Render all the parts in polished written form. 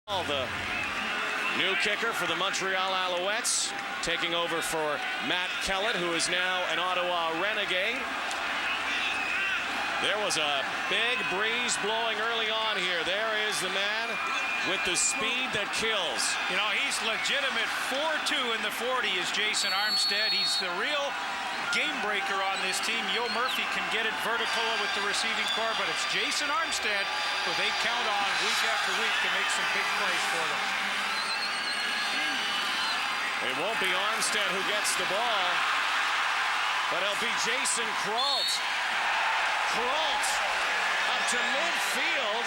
The new kicker for the Montreal Alouettes, taking over for Matt Kellett, who is now an Ottawa Renegade. There was a big breeze blowing early on here. There is the man with the speed that kills. You know, he's legitimate. 4-2 in the 40 is Jason Armstead. He's the real game breaker on this team. Yo Murphy can get it vertical with the receiving core, but it's Jason Armstead who they count on week after week to make some big plays for them. It won't be Armstead who gets the ball, but it'll be Jason Kralt. Kralt up to midfield.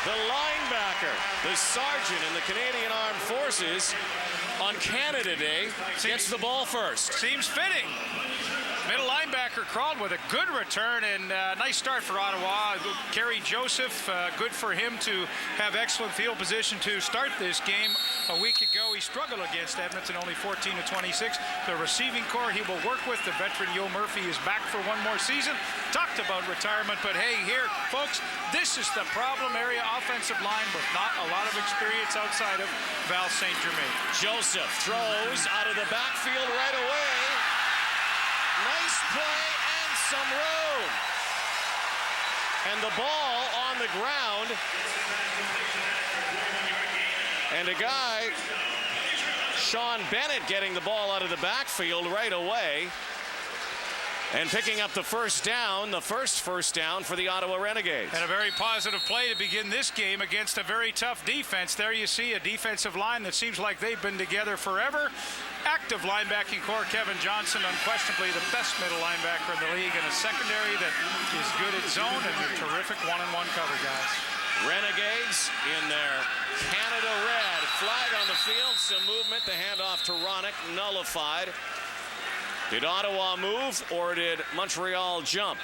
The linebacker, the sergeant in the Canadian Armed Forces on Canada Day, gets the ball first. Seems fitting. Middle linebacker crawled with a good return, and nice start for Ottawa. Kerry Joseph, good for him to have excellent field position to start this game. A week ago, he struggled against Edmonton, only 14-26. The receiving core he will work with. The veteran Yo Murphy is back for one more season. Talked about retirement, but hey, here, folks, this is the problem area offensive line with not a lot of experience outside of Val St. Germain. Joseph throws out of the backfield right away. Nice play and some room. And the ball on the ground. And a guy, Sean Bennett, getting the ball out of the backfield right away. And picking up the first down, the first down for the Ottawa Renegades. And a very positive play to begin this game against a very tough defense. There you see a defensive line that seems like they've been together forever. Active linebacking core, Kevin Johnson, unquestionably the best middle linebacker in the league, and a secondary that is good at zone and a terrific one-on-one cover, guys. Renegades in their Canada red. Flag on the field, some movement. The handoff to Ronick, nullified. Did Ottawa move or did Montreal jump?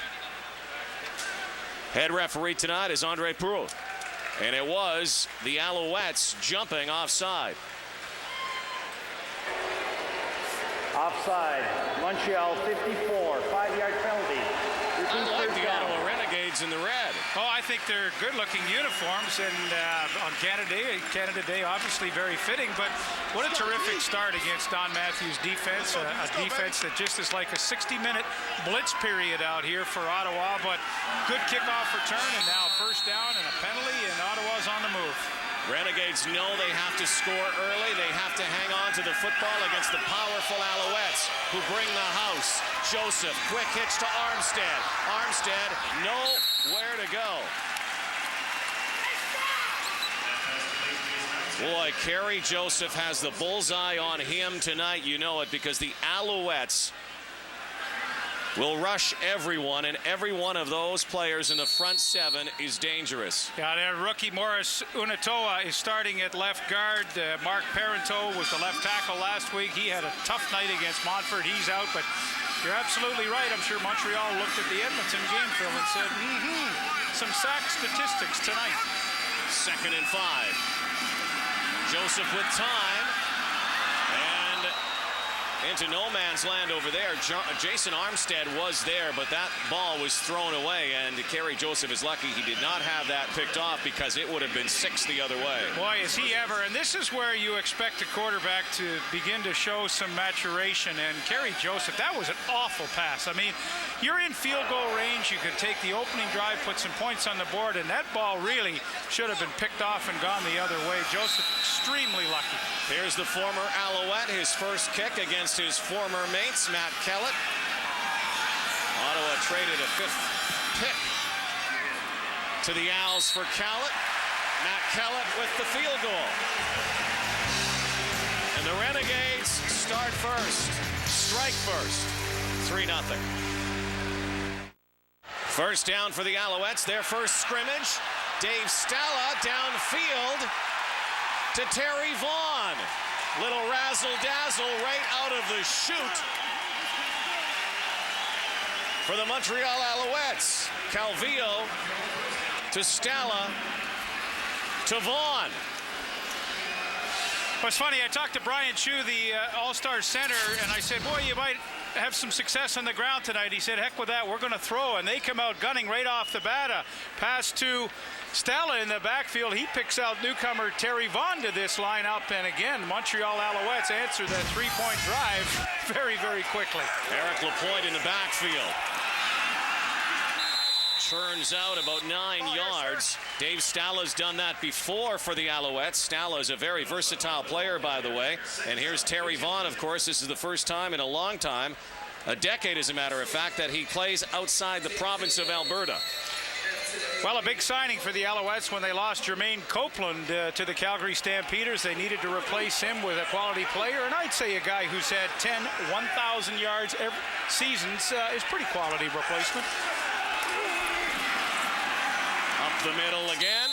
Head referee tonight is Andre Proulx. And it was the Alouettes jumping offside. Offside, Montreal 54, 5-yard penalty. I like the Ottawa Renegades in the red. Oh, I think they're good-looking uniforms, and on Canada Day, obviously very fitting, but what a terrific start against Don Matthews' defense, a defense that just is like a 60-minute blitz period out here for Ottawa, but good kickoff return, and now first down and a penalty, and Ottawa's on the move. Renegades know they have to score early. They have to hang on to the football against the powerful Alouettes, who bring the house. Joseph, quick hitch to Armstead. Armstead, nowhere to go. Boy, Kerry Joseph has the bullseye on him tonight. You know it, because the Alouettes will rush everyone, and every one of those players in the front seven is dangerous. Yeah, their rookie Morris Unatoa is starting at left guard. Mark Parenteau was the left tackle last week. He had a tough night against Montfort. He's out, but you're absolutely right. I'm sure Montreal looked at the Edmonton game film and said, some sack statistics tonight. 2nd and 5. Joseph with time. Into no man's land over there. Jason Armstead was there, but that ball was thrown away, and Kerry Joseph is lucky he did not have that picked off, because it would have been 6 the other way. Boy, is he ever. And this is where you expect a quarterback to begin to show some maturation. And Kerry Joseph, that was an awful pass. I mean, you're in field goal range. You could take the opening drive, put some points on the board, and that ball really should have been picked off and gone the other way. Joseph, extremely lucky. Here's the former Alouette, his first kick against his former mates, Matt Kellett. Ottawa traded a 5th pick to the Owls for Kellett. Matt Kellett with the field goal. And the Renegades start first, strike first, 3-0. First down for the Alouettes, their first scrimmage. Dave Stala downfield to Terry Vaughn. Little razzle-dazzle right out of the chute for the Montreal Alouettes. Calvillo to Stala to Vaughn. Well, it's funny, I talked to Brian Chu, the All-Star center, and I said, boy, you might have some success on the ground tonight. He said, heck with that, we're going to throw. And they come out gunning right off the bat. A pass to Stella in the backfield. He picks out newcomer Terry Vaughn to this lineup. And again, Montreal Alouettes answer that three-point drive very, very quickly. Eric Lapointe in the backfield. Churns out about 9 yards. Dave Stalla's done that before for the Alouettes. Stalla is a very versatile player, by the way. And here's Terry Vaughn, of course. This is the first time in a long time, a decade as a matter of fact, that he plays outside the province of Alberta. Well, a big signing for the Alouettes when they lost Jermaine Copeland to the Calgary Stampeders. They needed to replace him with a quality player, and I'd say a guy who's had 10 1,000 yards every seasons is pretty quality replacement. Up the middle again.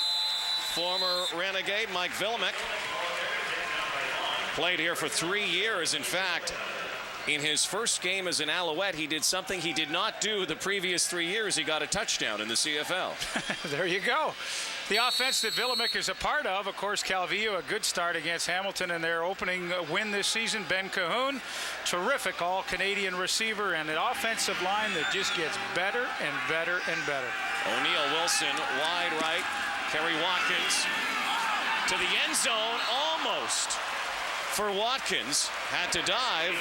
Former Renegade Mike Vilimek played here for 3 years. In fact, in his first game as an Alouette, he did something he did not do the previous 3 years. He got a touchdown in the CFL. There you go. The offense that Vilimek is a part of course, Calvillo, a good start against Hamilton in their opening win this season. Ben Cahoon, terrific all-Canadian receiver, and an offensive line that just gets better and better and better. O'Neal Wilson, wide right. Kerry Watkins to the end zone, almost for Watkins. Had to dive.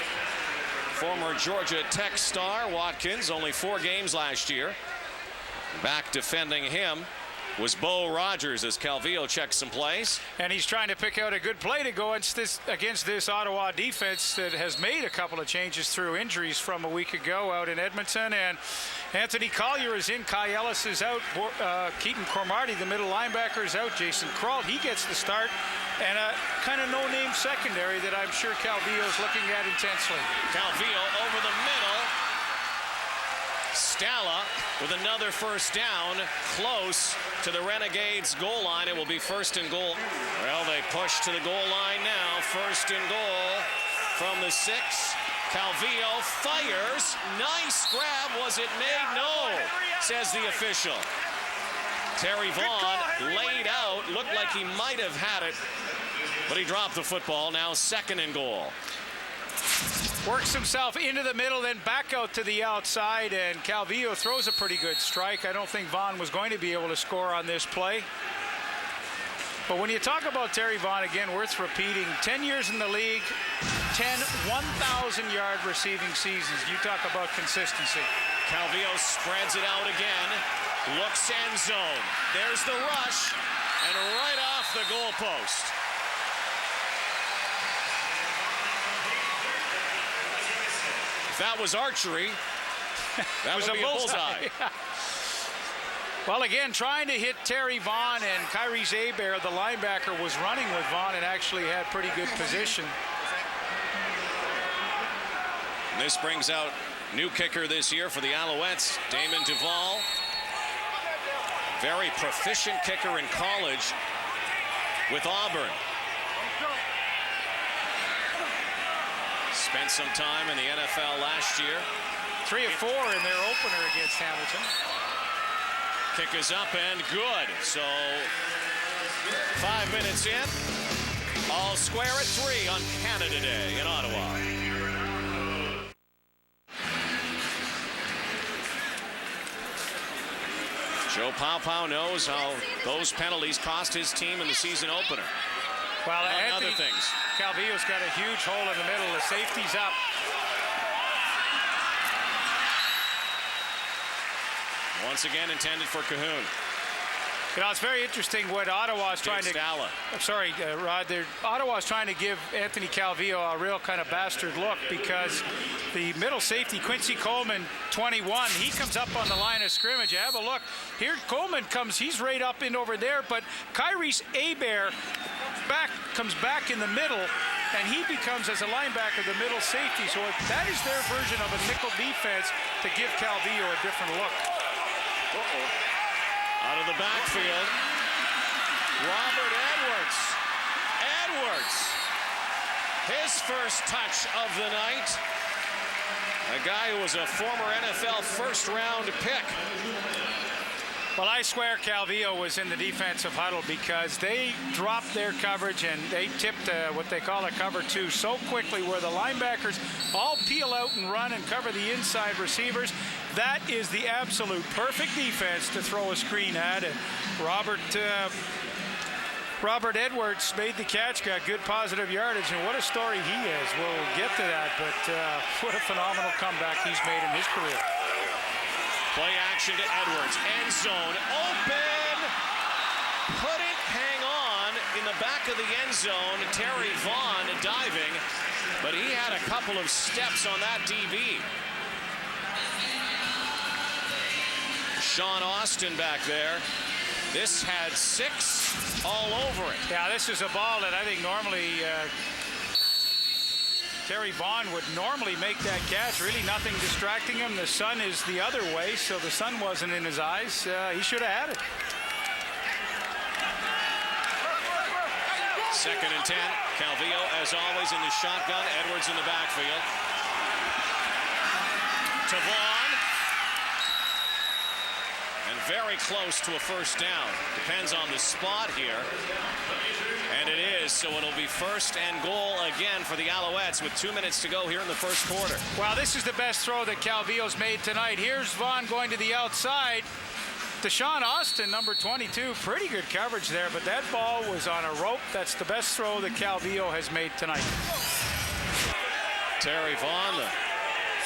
Former Georgia Tech star Watkins, only 4 games last year. Back defending him was Bo Rogers as Calvillo checks some plays. And he's trying to pick out a good play to go against this Ottawa defense that has made a couple of changes through injuries from a week ago out in Edmonton. And Anthony Collier is in, Kai Ellis is out, Keaton Cromartie, the middle linebacker, is out, Jason Kralt, he gets the start, and a kind of no-name secondary that I'm sure Calvillo is looking at intensely. Calvillo over the middle. Stalla with another first down, close to the Renegades goal line. It will be first and goal. Well, they push to the goal line now. First and goal from the 6. Calvillo fires. Nice grab. Was it made? No, says the official. Terry Vaughn laid out. Looked like he might have had it, but he dropped the football. Now second and goal. Works himself into the middle, then back out to the outside, and Calvillo throws a pretty good strike. I don't think Vaughn was going to be able to score on this play. But when you talk about Terry Vaughn, again, worth repeating, 10 years in the league, 10 1,000-yard receiving seasons. You talk about consistency. Calvillo spreads it out again, looks end zone. There's the rush, and right off the goalpost. That was archery. That was a bullseye. Yeah. Well, again, trying to hit Terry Vaughn, and Kyrese Hebert, the linebacker, was running with Vaughn and actually had pretty good position. And this brings out new kicker this year for the Alouettes, Damon Duval. Very proficient kicker in college with Auburn. Spent some time in the NFL last year. 3 of 4 in their opener against Hamilton. Kick is up and good. So 5 minutes in, all square at 3 on Canada Day in Ottawa. Joe Paopao knows how those penalties cost his team in the season opener. Well, among other things. Calvillo's got a huge hole in the middle. The safety's up. Once again intended for Cahoon. You know, it's very interesting what Ottawa's trying to... Stalla. I'm sorry, Rod. Ottawa's trying to give Anthony Calvillo a real kind of bastard look, because the middle safety, Quincy Coleman, 21, he comes up on the line of scrimmage. Have a look. Here Coleman comes. He's right up in over there, but Kyrese Hebert comes back in the middle, and he becomes, as a linebacker, the middle safety. So that is their version of a nickel defense to give Calvillo a different look. Out of the backfield, Robert Edwards. Edwards, his first touch of the night. A guy who was a former NFL first-round pick. Well, I swear Calvillo was in the defensive huddle because they dropped their coverage and they tipped what they call a cover two so quickly where the linebackers all peel out and run and cover the inside receivers. That is the absolute perfect defense to throw a screen at. And Robert Edwards made the catch, got good positive yardage, and what a story he is. We'll get to that, but what a phenomenal comeback he's made in his career. Play action to Edwards. End zone. Open. Couldn't hang on in the back of the end zone. Terry Vaughn diving, but he had a couple of steps on that DB. Sean Austin back there. This had 6 all over it. Yeah, this is a ball that I think normally Terry Vaughn would normally make that catch. Really nothing distracting him. The sun is the other way, so the sun wasn't in his eyes. He should have had it. 2nd and 10. Calvillo, as always, in the shotgun. Edwards in the backfield. To Vaughn. And very close to a first down. Depends on the spot here. And it is, so it'll be 1st and goal again for the Alouettes with 2 minutes to go here in the first quarter. Well, this is the best throw that Calvillo's made tonight. Here's Vaughn going to the outside. Deshaun Austin, number 22, pretty good coverage there, but that ball was on a rope. That's the best throw that Calvillo has made tonight. Terry Vaughn, the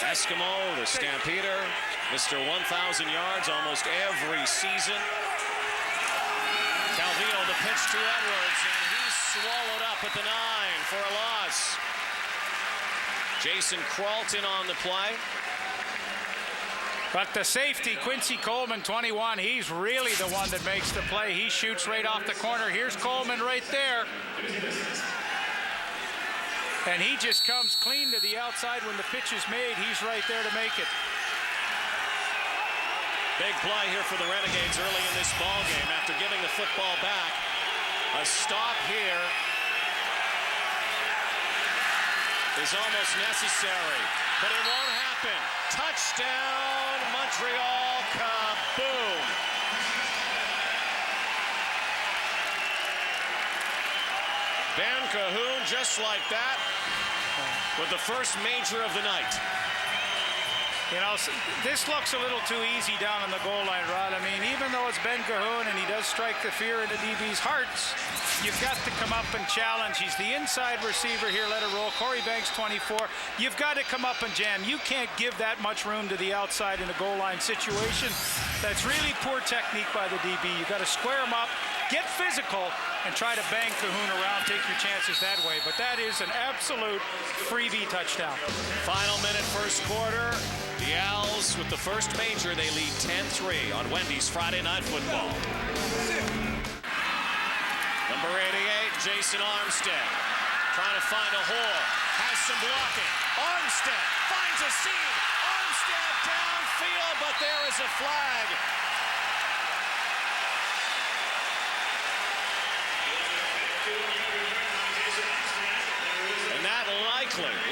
Eskimo, the Stampeder, Mr. 1,000 yards almost every season. Calvillo, the pitch to Edwards, and he's swallowed up at the 9 for a loss. Jason Cralton on the play. But the safety, Quincy Coleman, 21, he's really the one that makes the play. He shoots right off the corner. Here's Coleman right there. And he just comes clean to the outside when the pitch is made. He's right there to make it. Big play here for the Renegades early in this ball game after giving the football back. A stop here is almost necessary, but it won't happen. Touchdown, Montreal, kaboom. Ben Cahoon, just like that, with the first major of the night. You know, this looks a little too easy down on the goal line, Rod. I mean, even though it's Ben Cahoon and he does strike the fear into DB's hearts, you've got to come up and challenge. He's the inside receiver here, let it roll. Corey Banks, 24. You've got to come up and jam. You can't give that much room to the outside in a goal line situation. That's really poor technique by the DB. You've got to square him up, get physical, and try to bang Cahoon around, take your chances that way. But that is an absolute freebie touchdown. Final minute, first quarter. The Owls with the first major, they lead 10-3 on Wendy's Friday Night Football. Number 88, Jason Armstead, trying to find a hole, has some blocking. Armstead finds a seam. Armstead downfield, but there is a flag. And that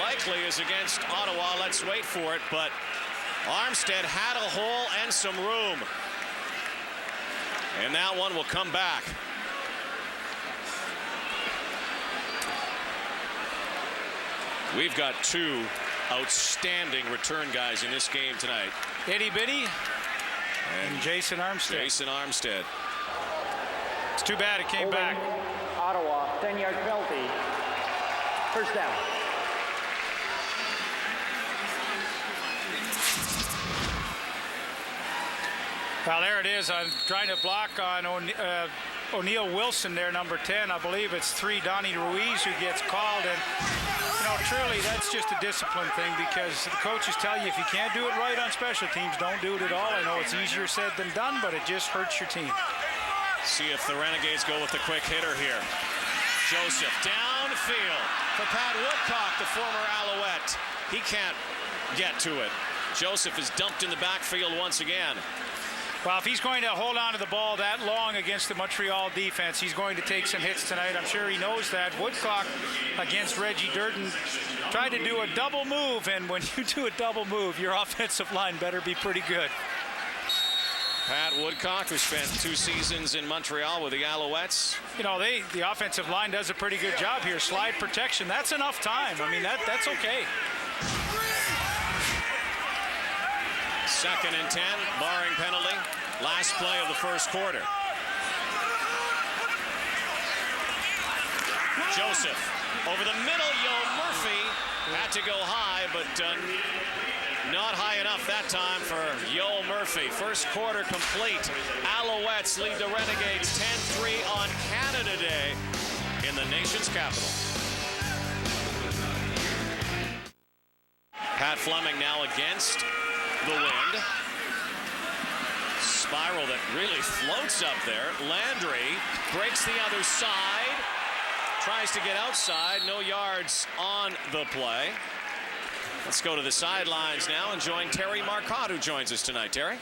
likely is against Ottawa. Let's wait for it, but Armstead had a hole and some room. And that one will come back. We've got 2 outstanding return guys in this game tonight. Itty Bitty and Jason Armstead. Jason Armstead. It's too bad it came back. Ottawa, 10-yard penalty. First down. Well, there it is. I'm trying to block on O'Neill Wilson there, number 10. I believe it's 3, Donnie Ruiz, who gets called. And, you know, truly, that's just a discipline thing because the coaches tell you if you can't do it right on special teams, don't do it at all. I know it's easier said than done, but it just hurts your team. See if the Renegades go with the quick hitter here. Joseph downfield for Pat Woodcock, the former Alouette. He can't get to it. Joseph is dumped in the backfield once again. Well, if he's going to hold on to the ball that long against the Montreal defense, he's going to take some hits tonight. I'm sure he knows that. Woodcock against Reggie Durden tried to do a double move, and when you do a double move, your offensive line better be pretty good. Pat Woodcock, who spent 2 seasons in Montreal with the Alouettes. You know, the offensive line does a pretty good job here. Slide protection, that's enough time. I mean, that's okay. 2nd and 10, barring penalty. Last play of the first quarter. Joseph over the middle. Yo Murphy had to go high, but not high enough that time for Yo Murphy. First quarter complete. Alouettes lead the Renegades 10-3 on Canada Day in the nation's capital. Pat Fleming now against the wind. Spiral that really floats up there. Landry breaks the other side. Tries to get outside. No yards on the play. Let's go to the sidelines now and join Terry Marcotte, who joins us tonight. Terry?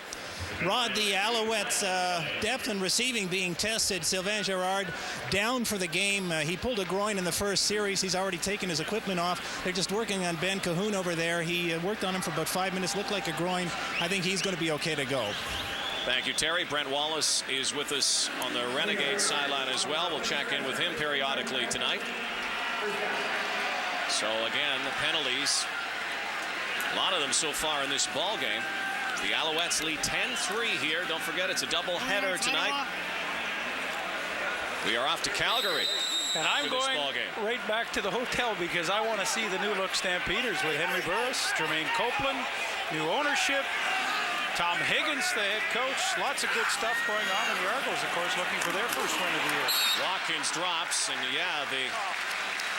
Rod, the Alouettes' depth and receiving being tested. Sylvain Girard down for the game. He pulled a groin in the first series. He's already taken his equipment off. They're just working on Ben Cahoon over there. He worked on him for about 5 minutes. Looked like a groin. I think he's going to be okay to go. Thank you, Terry. Brent Wallace is with us on the Renegades sideline as well. We'll check in with him periodically tonight. So again, the penalties. A lot of them so far in this ball game. The Alouettes lead 10-3 here. Don't forget, it's a doubleheader tonight. We are off to Calgary. And I'm going right back to the hotel because I want to see the new look Stampeders with Henry Burris, Jermaine Copeland, new ownership, Tom Higgins, the head coach. Lots of good stuff going on. And the Argos, of course, looking for their first win of the year. Watkins drops, and yeah, the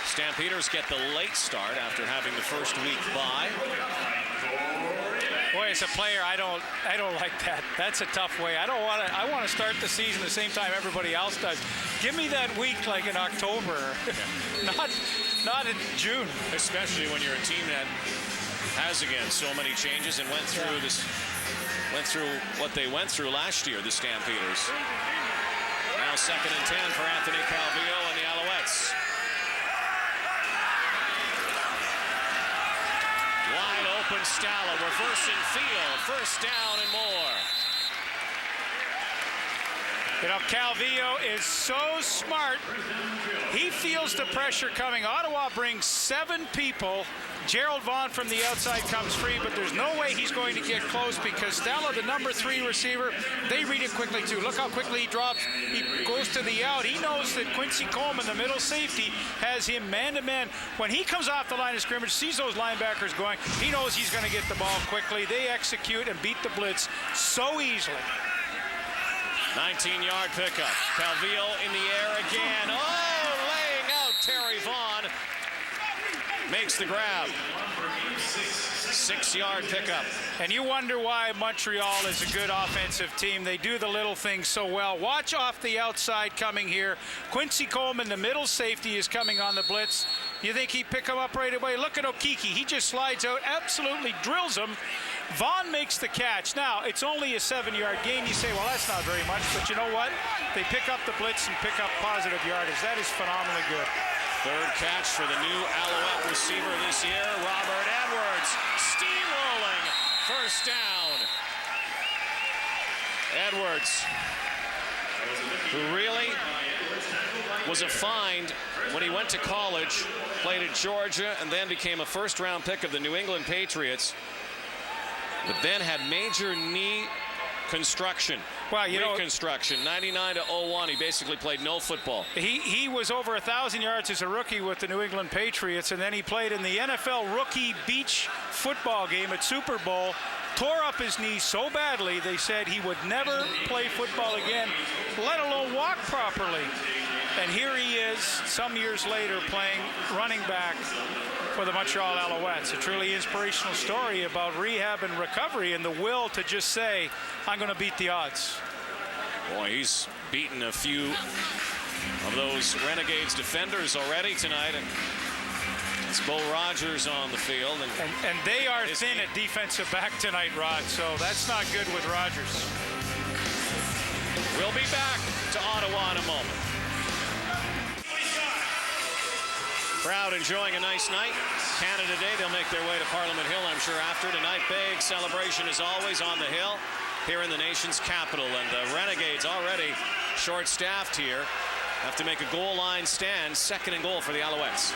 Stampeders get the late start after having the first week bye. Boy, as a player, I don't like that. That's a tough way. I want to start the season the same time everybody else does. Give me that week like in October, not in June. Especially when you're a team that has again so many changes and went through what they went through last year, the Stampeders. Now 2nd and 10 for Anthony Calvillo and the Alouettes. Wide open Stala, reversing field, first down and more. You know, Calvillo is so smart. He feels the pressure coming. Ottawa brings 7 people. Gerald Vaughn from the outside comes free, but there's no way he's going to get close because Stala, the number 3 receiver, they read it quickly too. Look how quickly he drops. He goes to the out. He knows that Quincy Coleman, the middle safety, has him man-to-man. When he comes off the line of scrimmage, sees those linebackers going, he knows he's going to get the ball quickly. They execute and beat the blitz so easily. 19-yard pickup. Calvillo in the air again. Oh, laying out Terry Vaughn. Makes the grab. 6-yard pickup. And you wonder why Montreal is a good offensive team. They do the little things so well. Watch off the outside coming here. Quincy Coleman, the middle safety, is coming on the blitz. You think he'd pick him up right away? Look at Okiki. He just slides out, absolutely drills him. Vaughn makes the catch. Now, it's only a 7-yard gain. You say, well, that's not very much. But you know what? They pick up the blitz and pick up positive yardage. That is phenomenally good. Third catch for the new Alouette receiver this year, Robert Edwards. Steamrolling. First down. Edwards, who really was a find when he went to college, played at Georgia, and then became a first-round pick of the New England Patriots, but then had major knee construction. Well, you know, reconstruction, 99 to 01. He basically played no football. He was over 1,000 yards as a rookie with the New England Patriots, and then he played in the NFL rookie beach football game at Super Bowl. Tore up his knee so badly, they said he would never play football again, let alone walk properly. And here he is, some years later, playing running back for the Montreal Alouettes. A truly inspirational story about rehab and recovery and the will to just say, I'm going to beat the odds. Boy, he's beaten a few of those Renegades defenders already tonight. And it's Bo Rogers on the field. And they are thin at defensive back tonight, Rod, so that's not good with Rogers. We'll be back to Ottawa in a moment. Crowd enjoying a nice night. Canada Day, they'll make their way to Parliament Hill, I'm sure, after. Tonight, big celebration as always on the Hill. here in the nation's capital. And the Renegades already short-staffed here. Have to make a goal line stand. 2nd and goal for the Alouettes.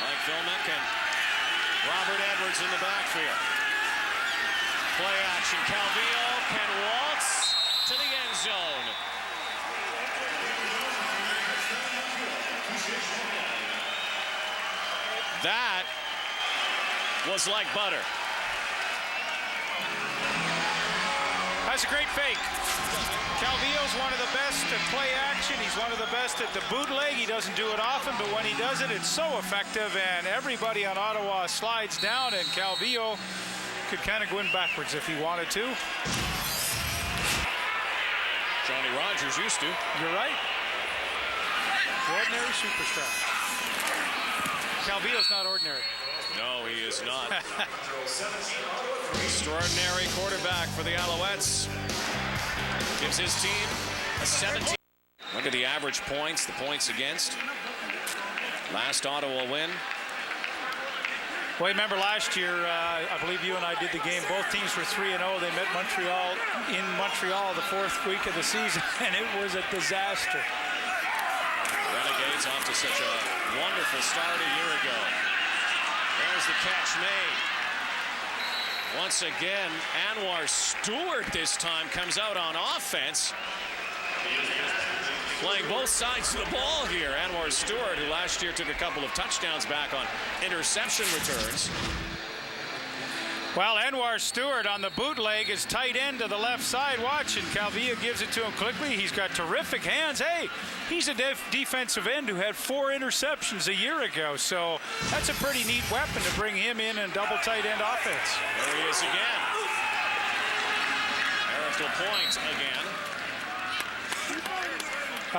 Mike Vilmek and Robert Edwards in the backfield. Play action. Calvillo can waltz to the end zone. That was like butter. That's a great fake. Calvillo's one of the best at play action. He's one of the best at the bootleg. He doesn't do it often, but when he does it, it's so effective, and everybody on Ottawa slides down, and Calvillo could kind of go in backwards if he wanted to. Johnny Rogers used to. You're right. Ordinary superstar. Calvillo's not ordinary. No, he is not. Extraordinary quarterback for the Alouettes. Gives his team a 17. Look at the average points, the points against. Last Ottawa win. Well, remember last year, I believe you and I did the game. Both teams were 3-0. They met Montreal in Montreal the 4th week of the season, and it was a disaster. Renegades off to such a wonderful start a year ago. There's the catch made. Once again, Anwar Stewart this time comes out on offense. Playing both sides of the ball here. Anwar Stewart, who last year took a couple of touchdowns back on interception returns. Well, Anwar Stewart on the bootleg is tight end to the left side. Watch, and Calvillo gives it to him quickly. He's got terrific hands. Hey, he's a defensive end who had 4 interceptions a year ago. So that's a pretty neat weapon to bring him in double tight end offense. There he is again. Miracle point again.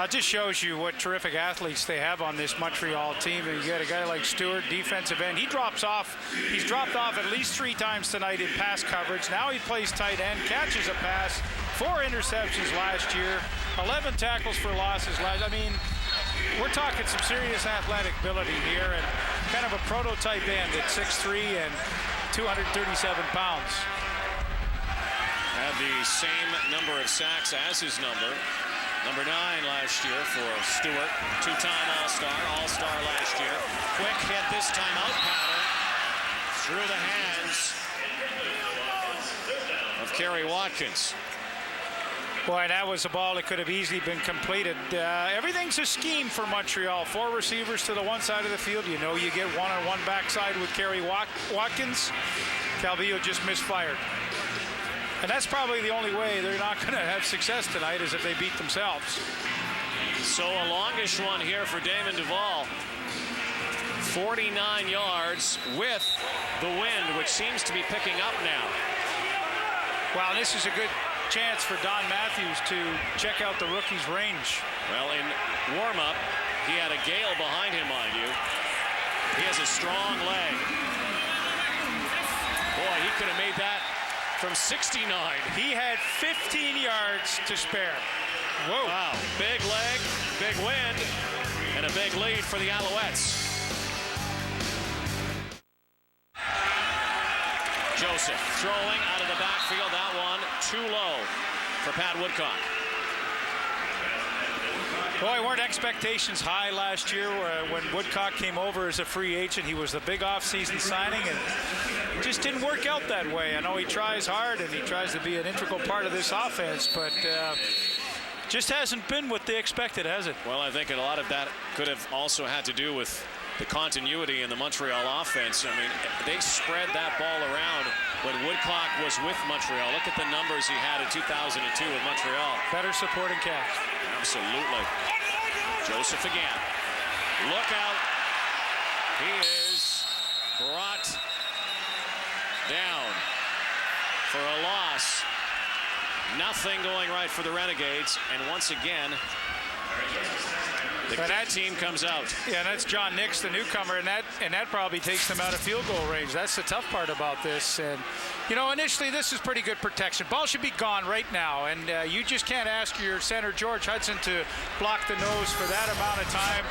Just shows you what terrific athletes they have on this Montreal team. And you got a guy like Stewart, defensive end. He drops off. He's dropped off at least 3 times tonight in pass coverage. Now he plays tight end, catches a pass, 4 interceptions last year, 11 tackles for losses last. I mean, we're talking some serious athletic ability here, and kind of a prototype end at 6'3" and 237 pounds. Had the same number of sacks as his number 9 last year for Stewart. 2-time All-Star last year. Quick hit this time out pattern through the hands of Kerry Watkins. Boy, that was a ball that could have easily been completed. Everything's a scheme for Montreal. 4 receivers to the one side of the field. You know you get one-on-one backside with Kerry Watkins. Calvillo just misfired. And that's probably the only way they're not going to have success tonight, is if they beat themselves. So a longish one here for Damon Duvall. 49 yards with the wind, which seems to be picking up now. Wow, this is a good chance for Don Matthews to check out the rookie's range. Well, in warm-up, he had a gale behind him, mind you. He has a strong leg. Boy, he could have made that from 69. He had 15 yards to spare. Whoa. Wow. Big leg, big wind, and a big lead for the Alouettes. Joseph throwing out of the backfield. That one too low for Pat Woodcock. Boy, weren't expectations high last year when Woodcock came over as a free agent. He was the big offseason signing, and it just didn't work out that way. I know he tries hard, and he tries to be an integral part of this offense, but just hasn't been what they expected, has it? Well, I think a lot of that could have also had to do with the continuity in the Montreal offense. I mean, they spread that ball around when Woodcock was with Montreal. Look at the numbers he had in 2002 with Montreal. Better supporting cast. Absolutely. Joseph again. Look out. He is brought down for a loss. Nothing going right for the Renegades. And once again, that team comes out. Yeah, that's John Nix, the newcomer, and that probably takes them out of field goal range. That's the tough part about this. And, you know, initially this is pretty good protection. Ball should be gone right now, and you just can't ask your center, George Hudson, to block the nose for that amount of time.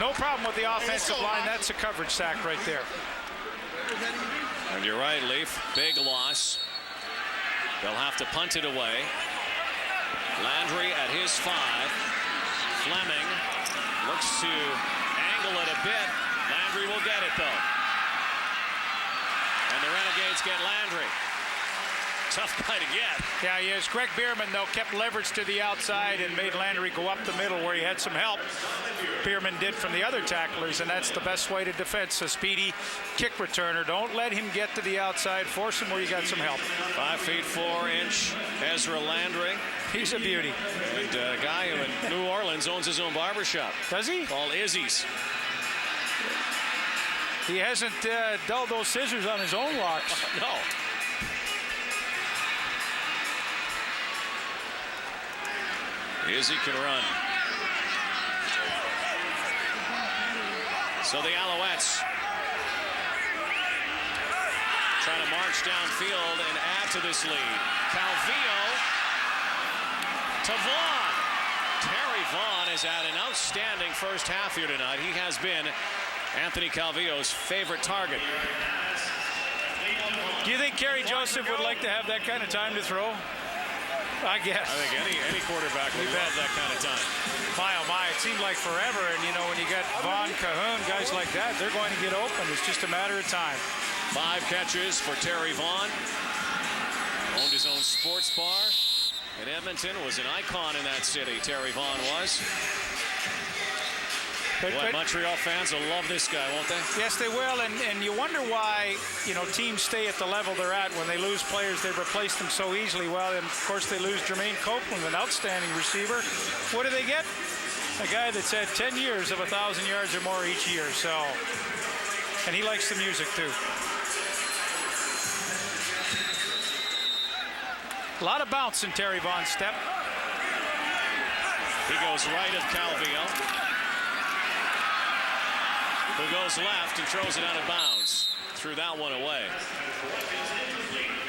No problem with the offensive line. That's a coverage sack right there. And you're right, Leaf. Big loss. They'll have to punt it away. Landry at his 5. Fleming looks to angle it a bit. Landry will get it, though. And the Renegades get Landry. Tough guy to get. Yeah, he is. Greg Bierman, though, kept leverage to the outside and made Landry go up the middle where he had some help. Bierman did from the other tacklers, and that's the best way to defend a speedy kick returner. Don't let him get to the outside. Force him where you got some help. 5 feet 4 inch Ezra Landry. He's a beauty. And a guy who in New Orleans owns his own barbershop. Does he? Called Izzy's. He hasn't dulled those scissors on his own locks. No. Izzy can run. So the Alouettes trying to march downfield and add to this lead. Calvillo to Vaughn. Terry Vaughn has had an outstanding first half here tonight. He has been Anthony Calvillo's favorite target. Do you think Kerry Joseph would like to have that kind of time to throw? I guess. I think any quarterback would love that kind of time. My, oh my, it seemed like forever. And, you know, when you got Vaughn, Cahoon, guys like that, they're going to get open. It's just a matter of time. 5 catches for Terry Vaughn. Owned his own sports bar in Edmonton. Was an icon in that city, Terry Vaughn was. Boy, Montreal fans will love this guy, won't they? Yes, they will, and you wonder why, you know, teams stay at the level they're at. When they lose players, they replace them so easily. Well, and of course, they lose Jermaine Copeland, an outstanding receiver. What do they get? A guy that's had 10 years of 1,000 yards or more each year, so. And he likes the music, too. A lot of bounce in Terry Vaughn's step. He goes right of Calvillo, who goes left and throws it out of bounds. Threw that one away.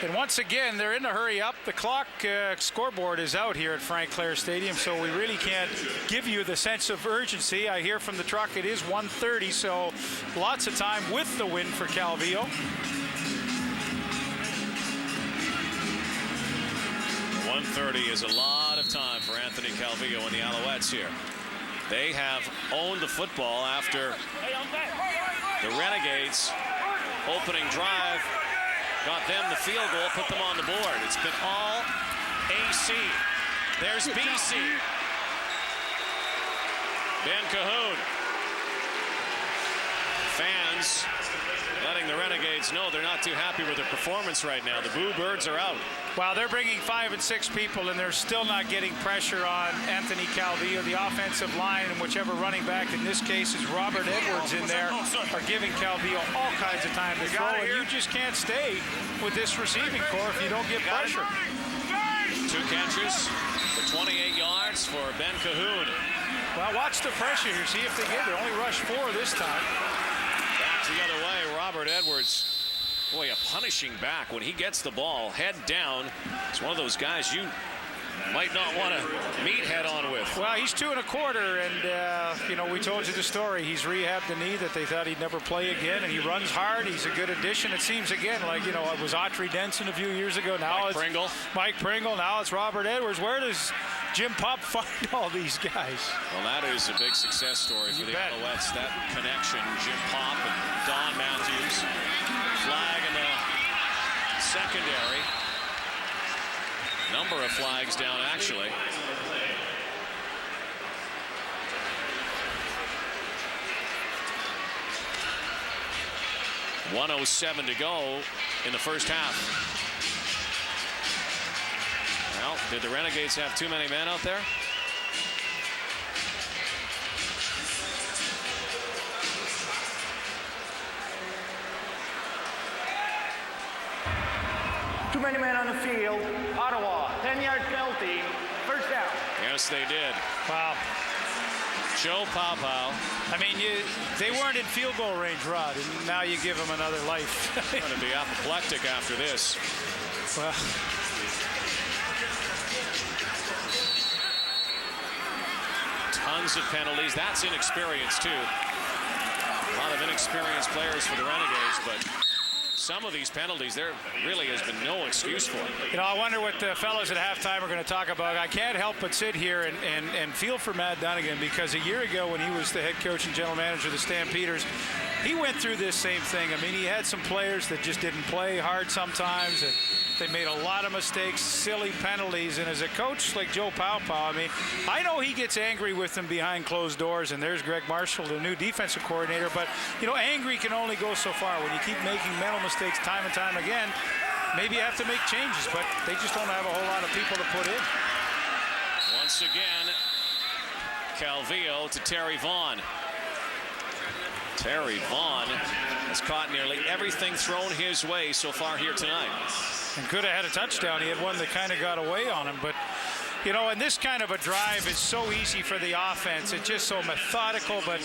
And once again, they're in a hurry up. The clock scoreboard is out here at Frank Clair Stadium, so we really can't give you the sense of urgency. I hear from the truck it is 1:30, so lots of time with the win for Calvillo. 1:30 is a lot of time for Anthony Calvillo and the Alouettes here. They have owned the football after the Renegades opening drive got them the field goal, put them on the board. It's been all AC. There's BC. Ben Cahoon. Fans letting the Renegades know they're not too happy with their performance right now. The Boo Birds are out. Wow, they're bringing 5 and 6 people, and they're still not getting pressure on Anthony Calvillo. The offensive line, and whichever running back in this case is Robert Edwards in there, are giving Calvillo all kinds of time to throw, and you just can't stay with this receiving core if you don't get pressure. 2 catches for 28 yards for Ben Cahoon. Well, watch the pressure here. See if they get it. Only rush 4 this time. Back the other way, Robert Edwards. Boy, a punishing back when he gets the ball head down. It's one of those guys you might not want to meet head on with. Well, he's 2 1/4, and you know, we told you the story. He's rehabbed the knee that they thought he'd never play again, and he runs hard. He's a good addition. It seems again like, you know, it was Autry Denson a few years ago. Now it's Mike Pringle. Now it's Robert Edwards. Where does Jim Pop find all these guys? Well, that is a big success story for the Alouettes. That connection, Jim Pop and Don Matthews. Flag in the secondary. Number of flags down, actually. .107 to go in the first half. Well, did the Renegades have too many men out there? Too many men on the field. Ottawa, 10-yard penalty, first down. Yes, they did. Wow. Joe Paopao. I mean, they weren't in field goal range, Rod, and now you give them another life. Going to be apoplectic after this. Well, Tons of penalties. That's inexperience, too. A lot of inexperienced players for the Renegades, but some of these penalties, there really has been no excuse for it. You know, I wonder what the fellas at halftime are going to talk about. I can't help but sit here and feel for Matt Dunnigan, because a year ago when he was the head coach and general manager of the Stampeders, he went through this same thing. I mean, he had some players that just didn't play hard sometimes, and they made a lot of mistakes, silly penalties. And as a coach like Joe Paopao, I mean, I know he gets angry with them behind closed doors, and there's Greg Marshall, the new defensive coordinator. But, you know, angry can only go so far. When you keep making mental mistakes time and time again, maybe you have to make changes, but they just don't have a whole lot of people to put in. Once again, Calvillo to Terry Vaughn. Terry Vaughn has caught nearly everything thrown his way so far here tonight. And could have had a touchdown. He had one that kind of got away on him. But, you know, and this kind of a drive is so easy for the offense. It's just so methodical, but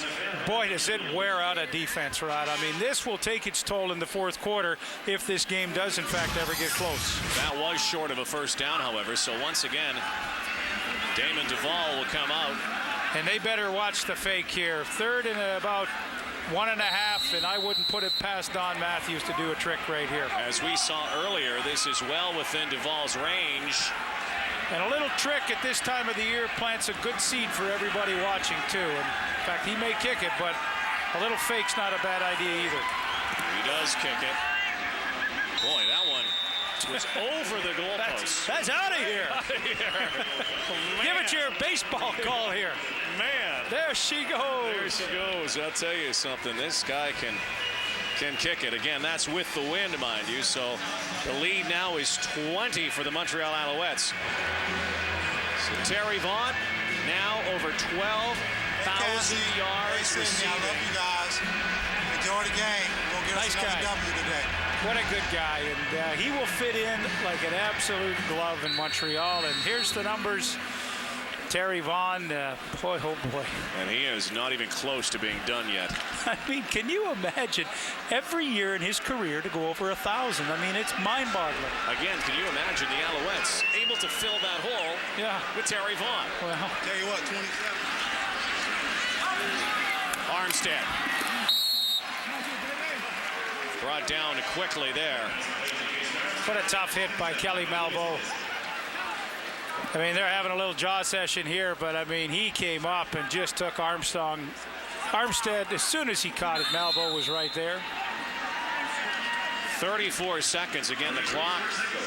boy, does it wear out a defense, Rod. I mean, this will take its toll in the fourth quarter if this game does, in fact, ever get close. That was short of a first down, however. So once again, Damon Duvall will come out. And they better watch the fake here. Third and about 1.5, and I wouldn't put it past Don Matthews to do a trick right here. As we saw earlier, this is well within Duvall's range. And a little trick at this time of the year plants a good seed for everybody watching, too. And in fact, he may kick it, but a little fake's not a bad idea either. He does kick it. Boy, that one was over the goalpost. That's out of here. Give it your baseball call here. Man. There she goes. There she goes. I'll tell you something. This guy can kick it. Again, that's with the wind, mind you. So the lead now is 20 for the Montreal Alouettes. So Terry Vaughn now over 12,000 yards receiving. I love you guys. Enjoy the game. We'll get Nice us another guy. W today. What a good guy, and he will fit in like an absolute glove in Montreal. And here's the numbers. Terry Vaughn, boy, oh boy. And he is not even close to being done yet. I mean, can you imagine every year in his career to go over 1,000? I mean, it's mind-boggling. Again, can you imagine the Alouettes able to fill that hole with Terry Vaughn? Well, Tell you what, 27. Armstead. Brought down quickly there. what a tough hit by Kelly Malveaux. I mean, they're having a little jaw session here, but I mean, he came up and just took Armstead. As soon as he caught it, Malveaux was right there. 34 seconds. Again, the clock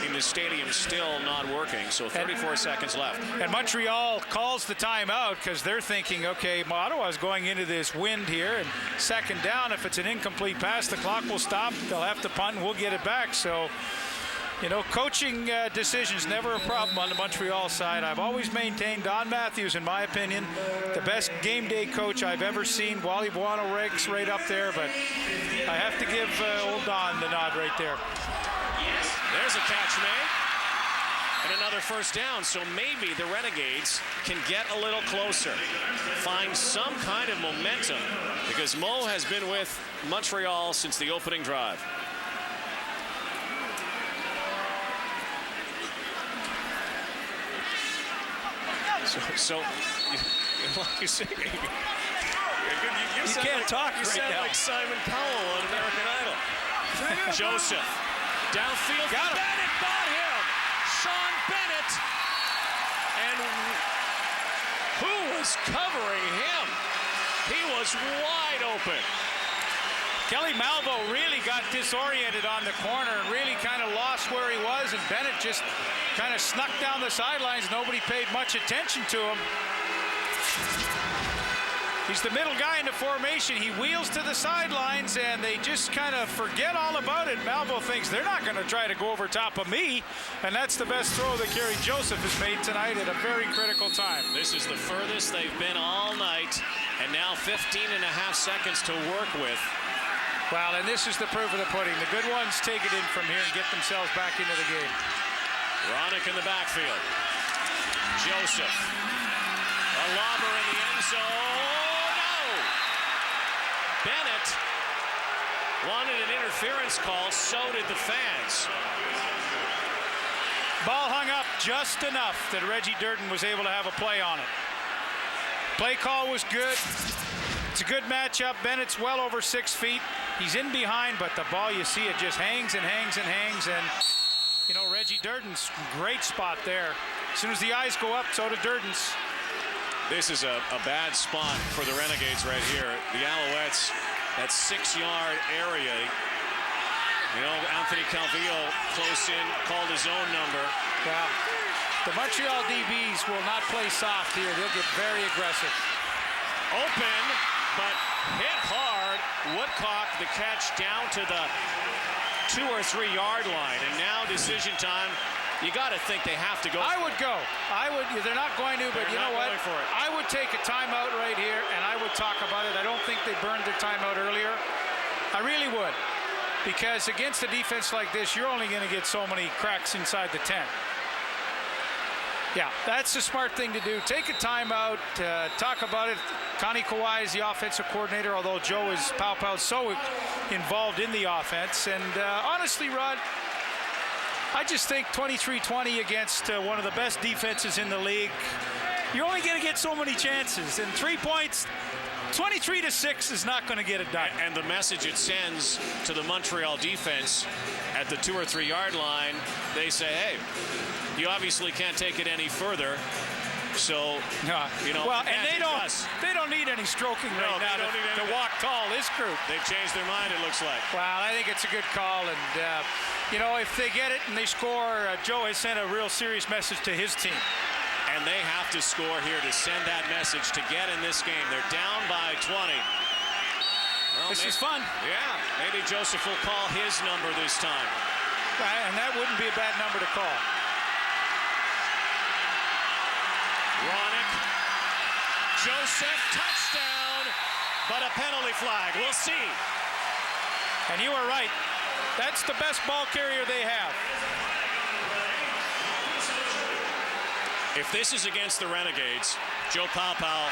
in the stadium still not working, so 34 seconds left. And Montreal calls the timeout because they're thinking, okay, Ottawa's going into this wind here, and second down, if it's an incomplete pass, the clock will stop. They'll have to punt, and we'll get it back. So, you know, coaching decisions never a problem on the Montreal side. I've always maintained Don Matthews, in my opinion, the best game day coach I've ever seen. Wally Buono ranks right up there, but I have to give old Don the nod right there. There's a catch made. And another first down, so maybe the Renegades can get a little closer, find some kind of momentum, because Mo has been with Montreal since the opening drive. So like you say, you can't talk you right sound now. like Simon Cowell on American Idol. Joseph, downfield. Got him. Bennett got him. Sean Bennett. And who was covering him? He was wide open. Kelly Malveaux really got disoriented on the corner and really kind of lost where he was, and Bennett just kind of snuck down the sidelines. Nobody paid much attention to him. He's the middle guy in the formation. He wheels to the sidelines, and they just kind of forget all about it. Malveaux thinks they're not going to try to go over top of me, and that's the best throw that Kerry Joseph has made tonight at a very critical time. This is the furthest they've been all night, and now 15 and a half seconds to work with. Well, and this is the proof of the pudding. The good ones take it in from here and get themselves back into the game. Ronick in the backfield. Joseph. A lobber in the end zone. No! Bennett wanted an interference call. So did the fans. Ball hung up just enough that Reggie Durden was able to have a play on it. Play call was good. It's a good matchup. Bennett's well over 6 feet. He's in behind, but the ball, you see it just hangs and hangs and hangs. And, you know, Reggie Durden's great spot there. As soon as the eyes go up, so do Durden's. This is a bad spot for the Renegades right here. The Alouettes, that 6-yard area. You know, Anthony Calvillo close in, called his own number. Yeah. The Montreal DBs will not play soft here. They'll get very aggressive. Open, but hit hard. Woodcock the catch down to the 2 or 3 yard line. And now decision time. You got to think they have to go. I would go. I would. They're not going to, but you know what? I I would take a timeout right here, and I would talk about it. I don't think they burned their timeout earlier. I really would. Because against a defense like this, you're only going to get so many cracks inside the 10. Yeah, that's the smart thing to do. Take a timeout, talk about it. Connie Kawhi is the offensive coordinator, although Joe is so involved in the offense. And honestly, Rod, I just think 23-20 against one of the best defenses in the league, you're only going to get so many chances. And 3 points, 23-6 is not going to get it done. And the message it sends to the Montreal defense at the 2 or 3 yard line, they say, hey, you obviously can't take it any further. So, you know, well, and they don't need any stroking right now to walk tall, this group. They've changed their mind, it looks like. Well, I think it's a good call. And, you know, if they get it and they score, Joe has sent a real serious message to his team. And they have to score here to send that message to get in this game. They're down by 20. Well, this is fun. Yeah, maybe Joseph will call his number this time. And that wouldn't be a bad number to call. Ronick, Joseph, touchdown, but a penalty flag. We'll see. And you are right. That's the best ball carrier they have. If this is against the Renegades, Joe Paopao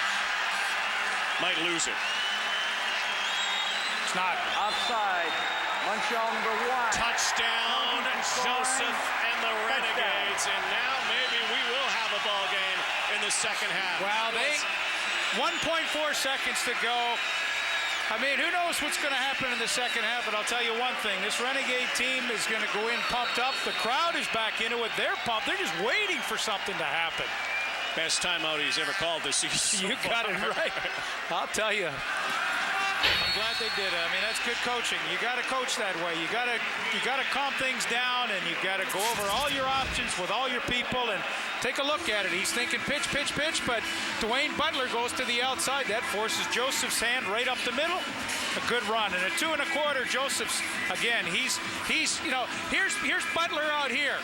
might lose it. It's not. Offside. Montreal #1. Touchdown, Joseph and the Renegades. And now maybe we will have a ball game in the second half. Well, 1.4 seconds to go. I mean, who knows what's going to happen in the second half, but I'll tell you one thing. This Renegade team is going to go in pumped up. The crowd is back into it. They're pumped. They're just waiting for something to happen. Best timeout he's ever called this season. You got it right. I'll tell you. I'm glad they did it. I mean, that's good coaching. You got to coach that way. You got to calm things down, and you got to go over all your options with all your people and take a look at it. He's thinking pitch, pitch, pitch, but Dwayne Butler goes to the outside. That forces Joseph's hand right up the middle. A good run. And a 2 1/4, Joseph's, again, he's you know, here's Butler out here.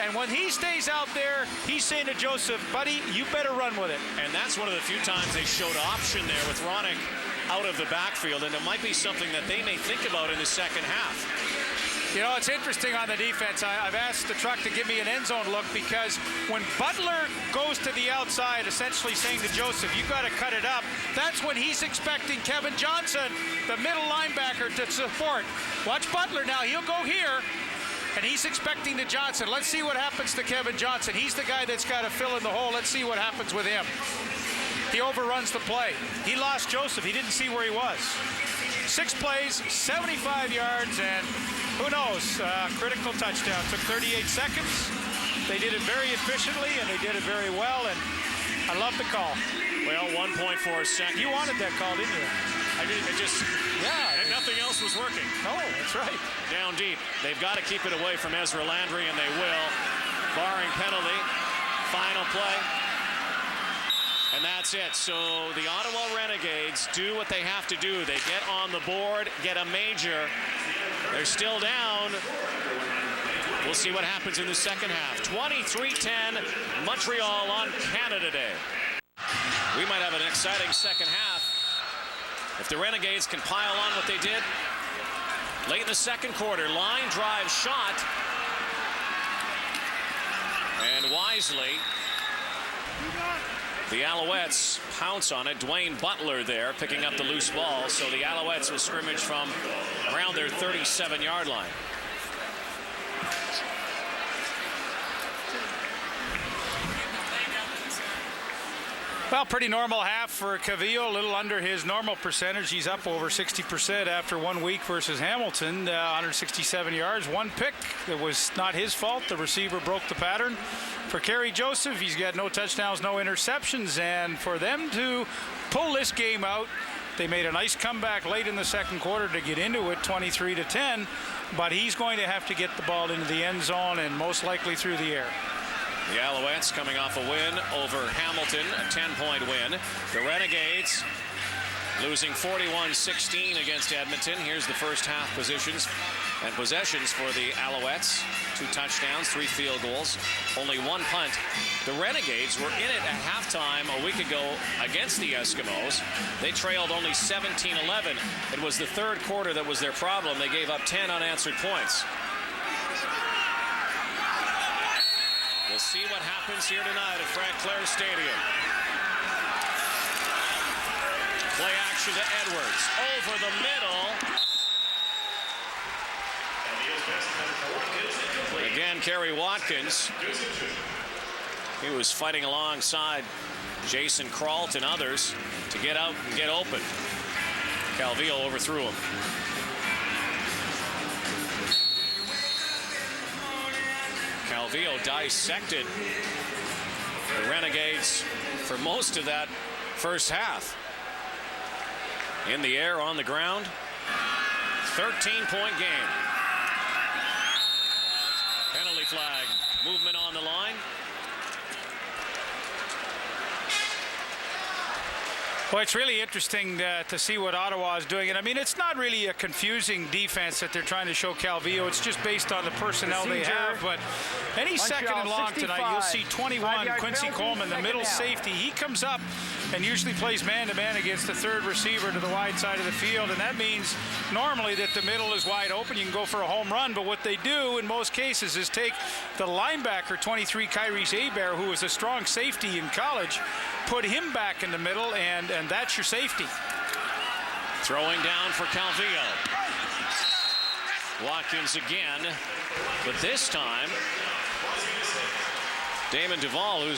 And when he stays out there, he's saying to Joseph, buddy, you better run with it. And that's one of the few times they showed option there with Ronick out of the backfield, and it might be something that they may think about in the second half. You know, it's interesting on the defense. I've asked the truck to give me an end zone look, because when Butler goes to the outside, essentially saying to Joseph, you got to cut it up, that's when he's expecting Kevin Johnson, the middle linebacker, to support. Watch Butler now. He'll go here, and he's expecting to Johnson. Let's see what happens to Kevin Johnson. He's the guy that's got to fill in the hole. Let's see what happens with him. He overruns the play. He lost Joseph. He didn't see where he was. 6 plays, 75 yards, and who knows, critical touchdown. Took 38 seconds. They did it very efficiently, and they did it very well, and I love the call. Well, 1.4 seconds. You wanted that call, didn't you? I did. It just, yeah. And nothing else was working. No, that's right. Down deep. They've got to keep it away from Ezra Landry, and they will. Barring penalty. Final play. And that's it. So the Ottawa Renegades do what they have to do. They get on the board, get a major. They're still down. We'll see what happens in the second half. 23-10, Montreal on Canada Day. We might have an exciting second half if the Renegades can pile on what they did late in the second quarter. Line drive shot. And wisely, the Alouettes pounce on it. Dwayne Butler there picking up the loose ball. So the Alouettes will scrimmage from around their 37-yard line. Well, pretty normal half for Calvillo, a little under his normal percentage. He's up over 60% after 1 week versus Hamilton. 167 yards, 1 pick. It was not his fault. The receiver broke the pattern. For Kerry Joseph, he's got no touchdowns, no interceptions. And for them to pull this game out, they made a nice comeback late in the second quarter to get into it, 23-10. But he's going to have to get the ball into the end zone and most likely through the air. The Alouettes coming off a win over Hamilton, a 10-point win. The Renegades losing 41-16 against Edmonton. Here's the first half positions and possessions for the Alouettes. 2 touchdowns, 3 field goals, only 1 punt. The Renegades were in it at halftime a week ago against the Eskimos. They trailed only 17-11. It was the third quarter that was their problem. They gave up 10 unanswered points. We'll see what happens here tonight at Frank Clair Stadium. Play action to Edwards. Over the middle. Again, Kerry Watkins. He was fighting alongside Jason Kralt and others to get out and get open. Calvillo overthrew him. Calvillo dissected the Renegades for most of that first half. In the air, on the ground, 13-point game. Penalty flag, movement on the line. Well, it's really interesting to see what Ottawa is doing. And I mean, it's not really a confusing defense that they're trying to show Calvillo. It's just based on the personnel they have. But any second and long tonight, you'll see 21, Quincy Coleman, the middle safety. He comes up and usually plays man-to-man against the third receiver to the wide side of the field. And that means normally that the middle is wide open. You can go for a home run. But what they do in most cases is take the linebacker, 23, Kyrese Hebert, who was a strong safety in college, put him back in the middle, and that's your safety. Throwing down for Calvillo. Watkins again, but this time Damon Duvall, who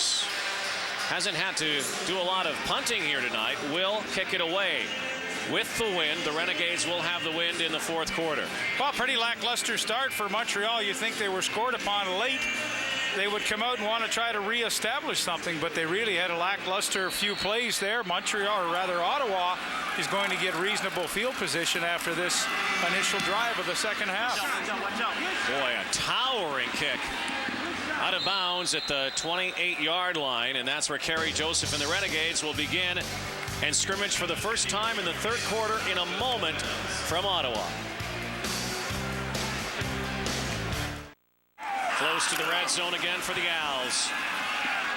hasn't had to do a lot of punting here tonight, will kick it away. With the win, the Renegades will have the win in the fourth quarter. Well, pretty lackluster start for Montreal. You think they were scored upon late. They would come out and want to try to reestablish something, but they really had a lackluster few plays there. Montreal, or rather Ottawa, is going to get reasonable field position after this initial drive of the second half. Boy, a towering kick out of bounds at the 28-yard line, and that's where Kerry Joseph and the Renegades will begin and scrimmage for the first time in the third quarter in a moment from Ottawa. Close to the red zone again for the Owls.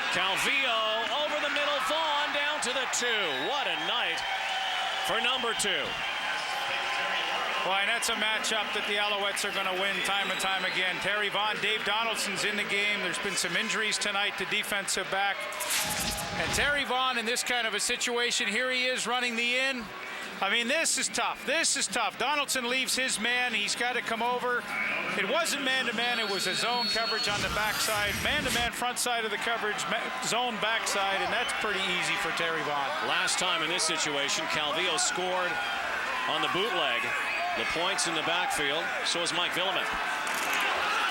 Calvillo over the middle, Vaughn down to the 2. What a night for number 2. Well, and that's a matchup that the Alouettes are going to win time and time again. Terry Vaughn, Dave Donaldson's in the game. There's been some injuries tonight to defensive back. And Terry Vaughn in this kind of a situation, here he is running the in. I mean, this is tough. This is tough. Donaldson leaves his man. He's got to come over. It wasn't man-to-man. It was a zone coverage on the backside. Man-to-man front side of the coverage, zone backside, and that's pretty easy for Terry Vaughn. Last time in this situation, Calvillo scored on the bootleg. LaPointe's in the backfield. So is Mike Villemek.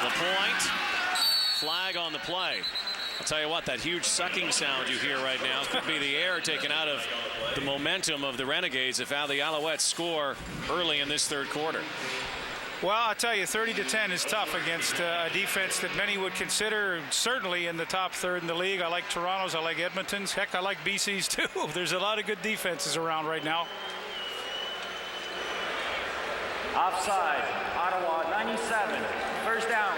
LaPointe, flag on the play. I'll tell you what, that huge sucking sound you hear right now could be the air taken out of the momentum of the Renegades if the Alouettes score early in this third quarter. Well, I'll tell you, 30-10 is tough against a defense that many would consider certainly in the top third in the league. I like Toronto's, I like Edmonton's. Heck, I like BC's too. There's a lot of good defenses around right now. Offside, Ottawa 97, first down.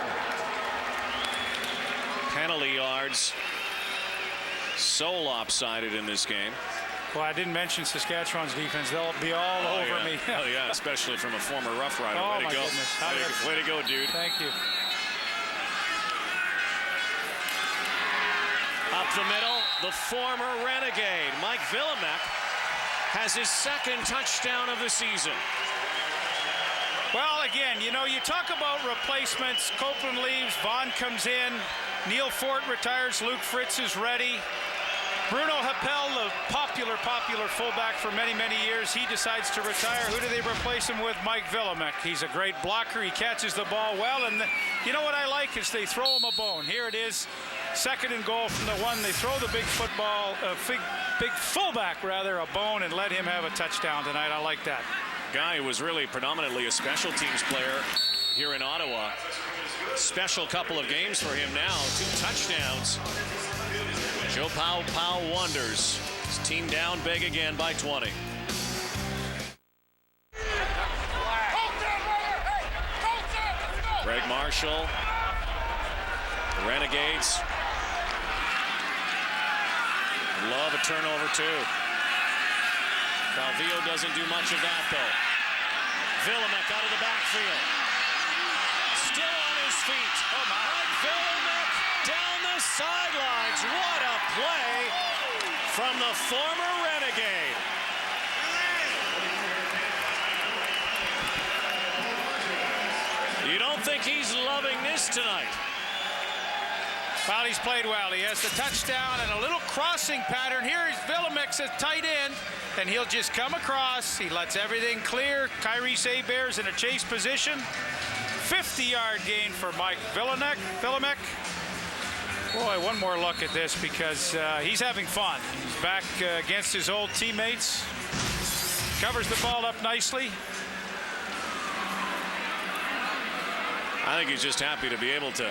Penalty yards so lopsided in this game. Well, I didn't mention Saskatchewan's defense. They'll be all over me. Oh, yeah, especially from a former Rough Rider. Oh, way to go. Goodness. Way to go, dude. Thank you. Up the middle, the former Renegade, Mike Villemek, has his second touchdown of the season. Well, again, you know, you talk about replacements. Copeland leaves, Vaughn comes in, Neil Fort retires, Luke Fritz is ready. Bruno Happel, the popular fullback for many years, he decides to retire. Who do they replace him with? Mike Villemek. He's a great blocker. He catches the ball well, and you know what I like is they throw him a bone. Here it is, 2nd and goal from the 1. They throw the big fullback rather, a bone, and let him have a touchdown tonight. I like that. Guy who was really predominantly a special teams player here in Ottawa. Special couple of games for him now. 2 touchdowns. Joe Powell wonders. His team down big again by 20. Greg Marshall. The Renegades. Love a turnover too. Calvillo doesn't do much of that though. Villemek out of the backfield. Still on his feet. Oh my. Mike Villemek down the sidelines. What a play from the former Renegade. You don't think he's loving this tonight? Well, he's played well. He has the touchdown and a little crossing pattern. Here is Villemek's a tight end, and he'll just come across. He lets everything clear. Kyrie Bears in a chase position. 50-yard gain for Mike Villemek. Boy, one more look at this because he's having fun. He's back against his old teammates. Covers the ball up nicely. I think he's just happy to be able to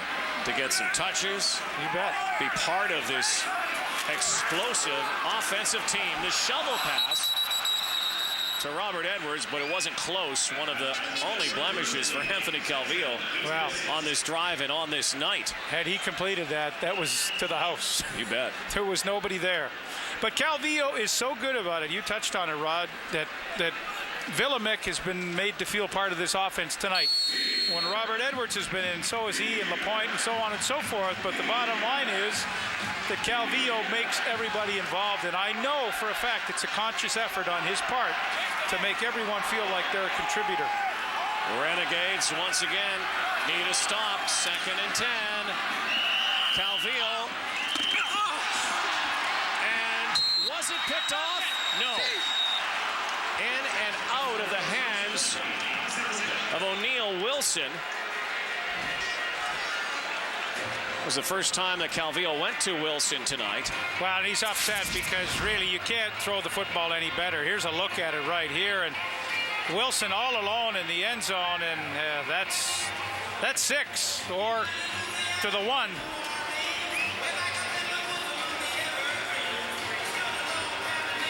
get some touches. You bet. Be part of this explosive offensive team. The shovel pass to Robert Edwards, but it wasn't close. One of the only blemishes for Anthony Calvillo on this drive and on this night. Had he completed that, that was to the house. You bet. There was nobody there. But Calvillo is so good about it. You touched on it, Rod, that Villemek has been made to feel part of this offense tonight. When Robert Edwards has been in, so is he, and Lapointe, and so on and so forth. But the bottom line is that Calvillo makes everybody involved, and I know for a fact it's a conscious effort on his part to make everyone feel like they're a contributor. Renegades once again need a stop. 2nd and 10. Calvillo. And was it picked off? No. In and out of the hands of O'Neal Wilson. It was the first time that Calvillo went to Wilson tonight. Well, and he's upset because really you can't throw the football any better. Here's a look at it right here, and Wilson all alone in the end zone, and that's 6 or to the 1.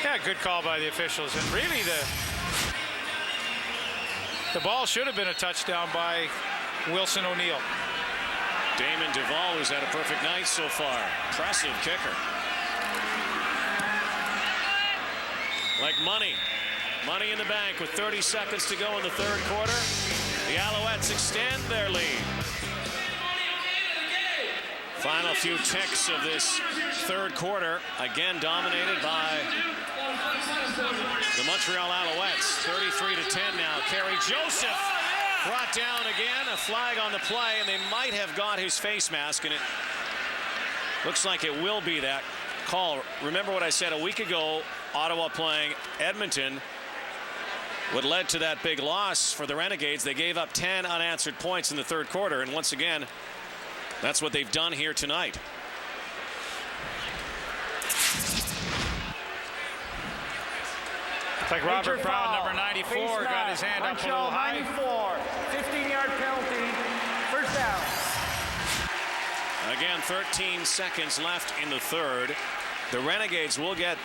Yeah, good call by the officials, and really the ball should have been a touchdown by Wilson O'Neal. Damon Duvall, who's had a perfect night so far. Impressive kicker. Like money in the bank with 30 seconds to go in the 3rd quarter. The Alouettes extend their lead. Final few ticks of this 3rd quarter, again dominated by the Montreal Alouettes. 33-10 now. Kerry Joseph brought down again. A flag on the play, and they might have got his face mask, and it looks like it will be that call. Remember what I said a week ago, Ottawa playing Edmonton. What led to that big loss for the Renegades, they gave up 10 unanswered points in the 3rd quarter, and once again, that's what they've done here tonight. It's like Robert Brown, number 94, got his hand up a little high. 94, 15-yard penalty, 1st down. Again, 13 seconds left in the 3rd. The Renegades will get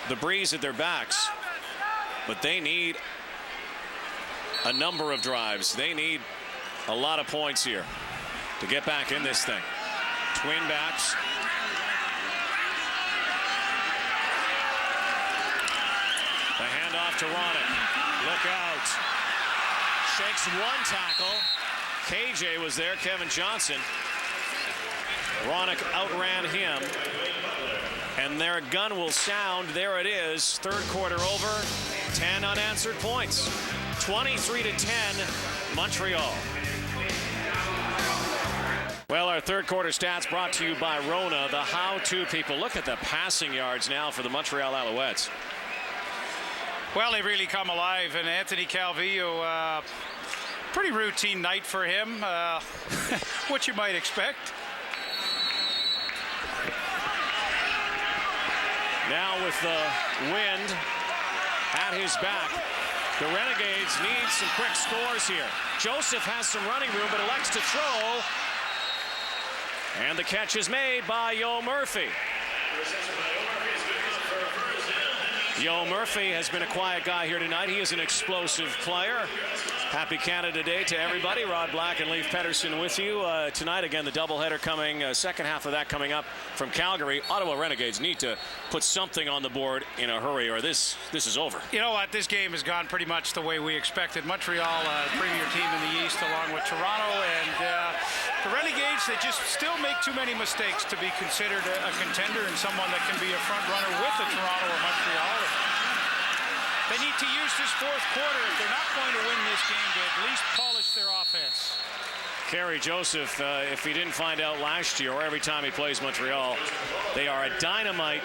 the breeze at their backs, but they need a number of drives. They need a lot of points here to get back in this thing. Twin backs. The handoff to Ronick. Look out. Shakes one tackle. KJ was there, Kevin Johnson. Ronick outran him. And their gun will sound. There it is. 3rd quarter over. 10 unanswered points. 23-10, Montreal. Well, our third quarter stats brought to you by Rona, the how-to people. Look at the passing yards now for the Montreal Alouettes. Well, they really come alive, and Anthony Calvillo, pretty routine night for him, what you might expect. Now with the wind at his back, the Renegades need some quick scores here. Joseph has some running room, but elects to throw. And the catch is made by Yo Murphy. Yo Murphy has been a quiet guy here tonight. He is an explosive player. Happy Canada Day to everybody. Rod Black and Leif Pedersen with you tonight. Again, the doubleheader coming, second half of that coming up from Calgary. Ottawa Renegades need to put something on the board in a hurry, or this is over. You know what? This game has gone pretty much the way we expected. Montreal, premier team in the East, along with Toronto, and the Renegades, they just still make too many mistakes to be considered a contender and someone that can be a front runner with the Toronto or Montreal. They need to use this fourth quarter. If they're not going to win this game, to at least polish their offense. Kerry Joseph, if he didn't find out last year or every time he plays Montreal, they are a dynamite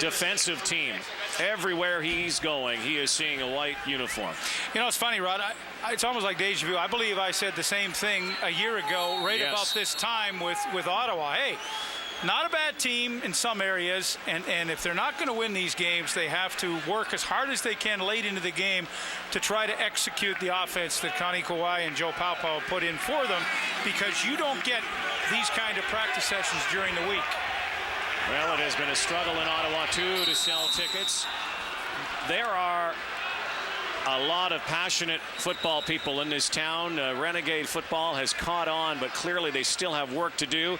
defensive team. Everywhere he's going, he is seeing a white uniform. You know, it's funny, Rod. It's almost like deja vu. I believe I said the same thing a year ago, right about this time with Ottawa. Hey, not a bad team in some areas, and if they're not going to win these games, they have to work as hard as they can late into the game to try to execute the offense that Connie Kawhi and Joe Paopao put in for them, because you don't get these kind of practice sessions during the week. Well, it has been a struggle in Ottawa, too, to sell tickets. There are a lot of passionate football people in this town. Renegade football has caught on, but clearly they still have work to do.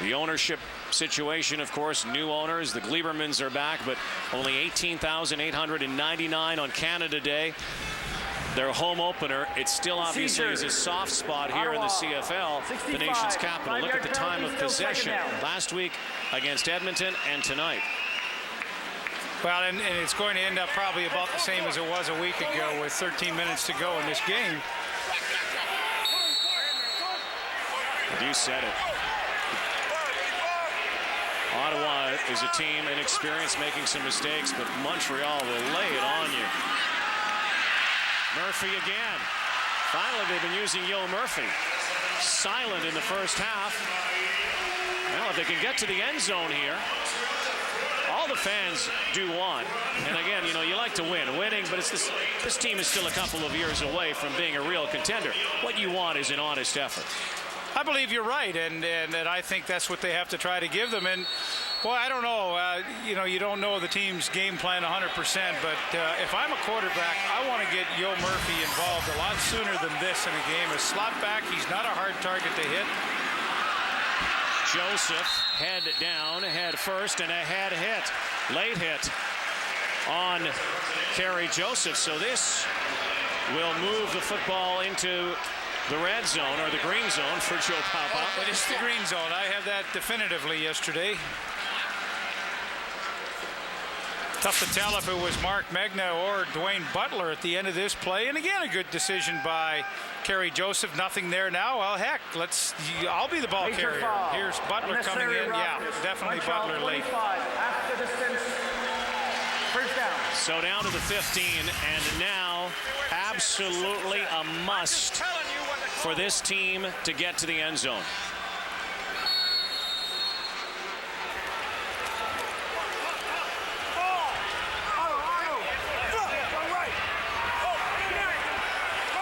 The ownership situation, of course, new owners. The Gleibermans are back, but only 18,899 on Canada Day. Their home opener, it still obviously is a soft spot here in the CFL, the nation's capital. Look at the time of possession last week against Edmonton and tonight. Well, and it's going to end up probably about the same as it was a week ago with 13 minutes to go in this game. You said it. Ottawa is a team inexperienced, making some mistakes, but Montreal will lay it on you. Murphy again. Finally, they've been using Yo Murphy. Silent in the first half. Well, if they can get to the end zone here, all the fans do want, and again, you know, you like to win. Winning, but it's this team is still a couple of years away from being a real contender. What you want is an honest effort. I believe you're right, and I think that's what they have to try to give them. And boy, I don't know. You know, you don't know the team's game plan 100%, but if I'm a quarterback, I want to get Yo Murphy involved a lot sooner than this in a game. A slot back, he's not a hard target to hit. Joseph, head down, head first, and a head hit. Late hit on Kerry Joseph. So this will move the football into the red zone, or the green zone for Joe Paopao. It is the green zone. I have that definitively yesterday. Tough to tell if it was Mark Megna or Dwayne Butler at the end of this play. And again, a good decision by Kerry Joseph. Nothing there now. Well, heck, I'll be the ball carrier. Here's Butler coming in. Yeah, definitely Butler late. First down. So down to the 15, and now absolutely a must for this team to get to the end zone.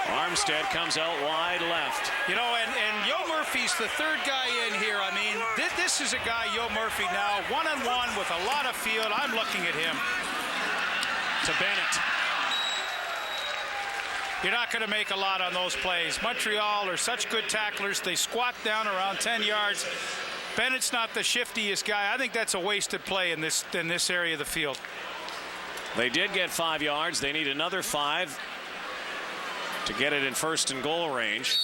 Armstead comes out wide left. You know, and Yo Murphy's the third guy in here. I mean, this is a guy, Yo Murphy, now one-on-one with a lot of field. I'm looking at him. To Bennett. You're not going to make a lot on those plays. Montreal are such good tacklers. They squat down around 10 yards. Bennett's not the shiftiest guy. I think that's a wasted play in this area of the field. They did get 5 yards. They need another 5 to get it in first and goal range.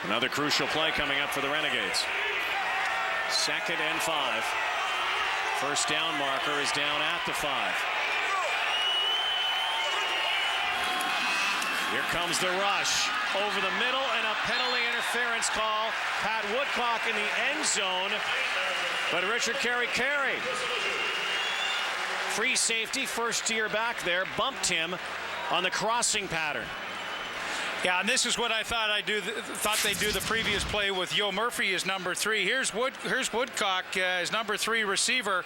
Another crucial play coming up for the Renegades. 2nd and 5. First down marker is down at the 5. Here comes the rush over the middle and a penalty interference call. Pat Woodcock in the end zone, but Richard Carey, free safety, first year back there, bumped him on the crossing pattern. Yeah, and this is what I thought they'd do the previous play with Yo Murphy as number 3. Here's Woodcock as number 3 receiver,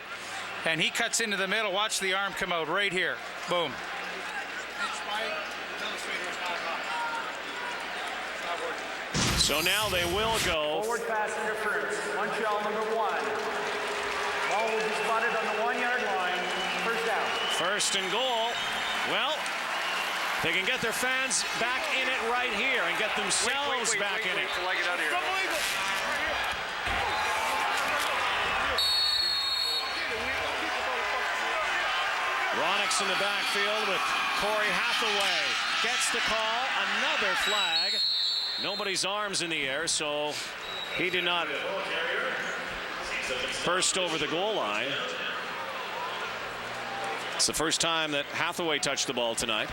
and he cuts into the middle. Watch the arm come out right here. Boom. So now they will go. Forward pass interference. Montreal number 1. Ball will be spotted on the 1-yard line. First down. First and goal. Well, they can get their fans back in it right here and get themselves back in it. Till I get out of here. Ronix in the backfield with Corey Hathaway. Gets the call. Another flag. Nobody's arms in the air, so he did not burst over the goal line. It's the first time that Hathaway touched the ball tonight.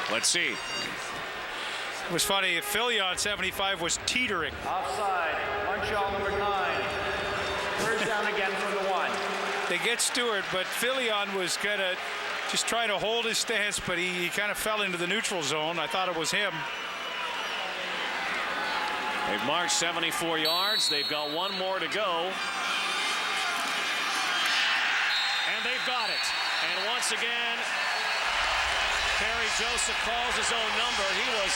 Let's see. It was funny, if Filion 75 was teetering. Offside. Montreal number 9. First down again from the 1. They get Stewart, but Filion was gonna just trying to hold his stance, but he kind of fell into the neutral zone. I thought it was him. They've marched 74 yards. They've got one more to go. And they've got it. And once again, Kerry Joseph calls his own number. He was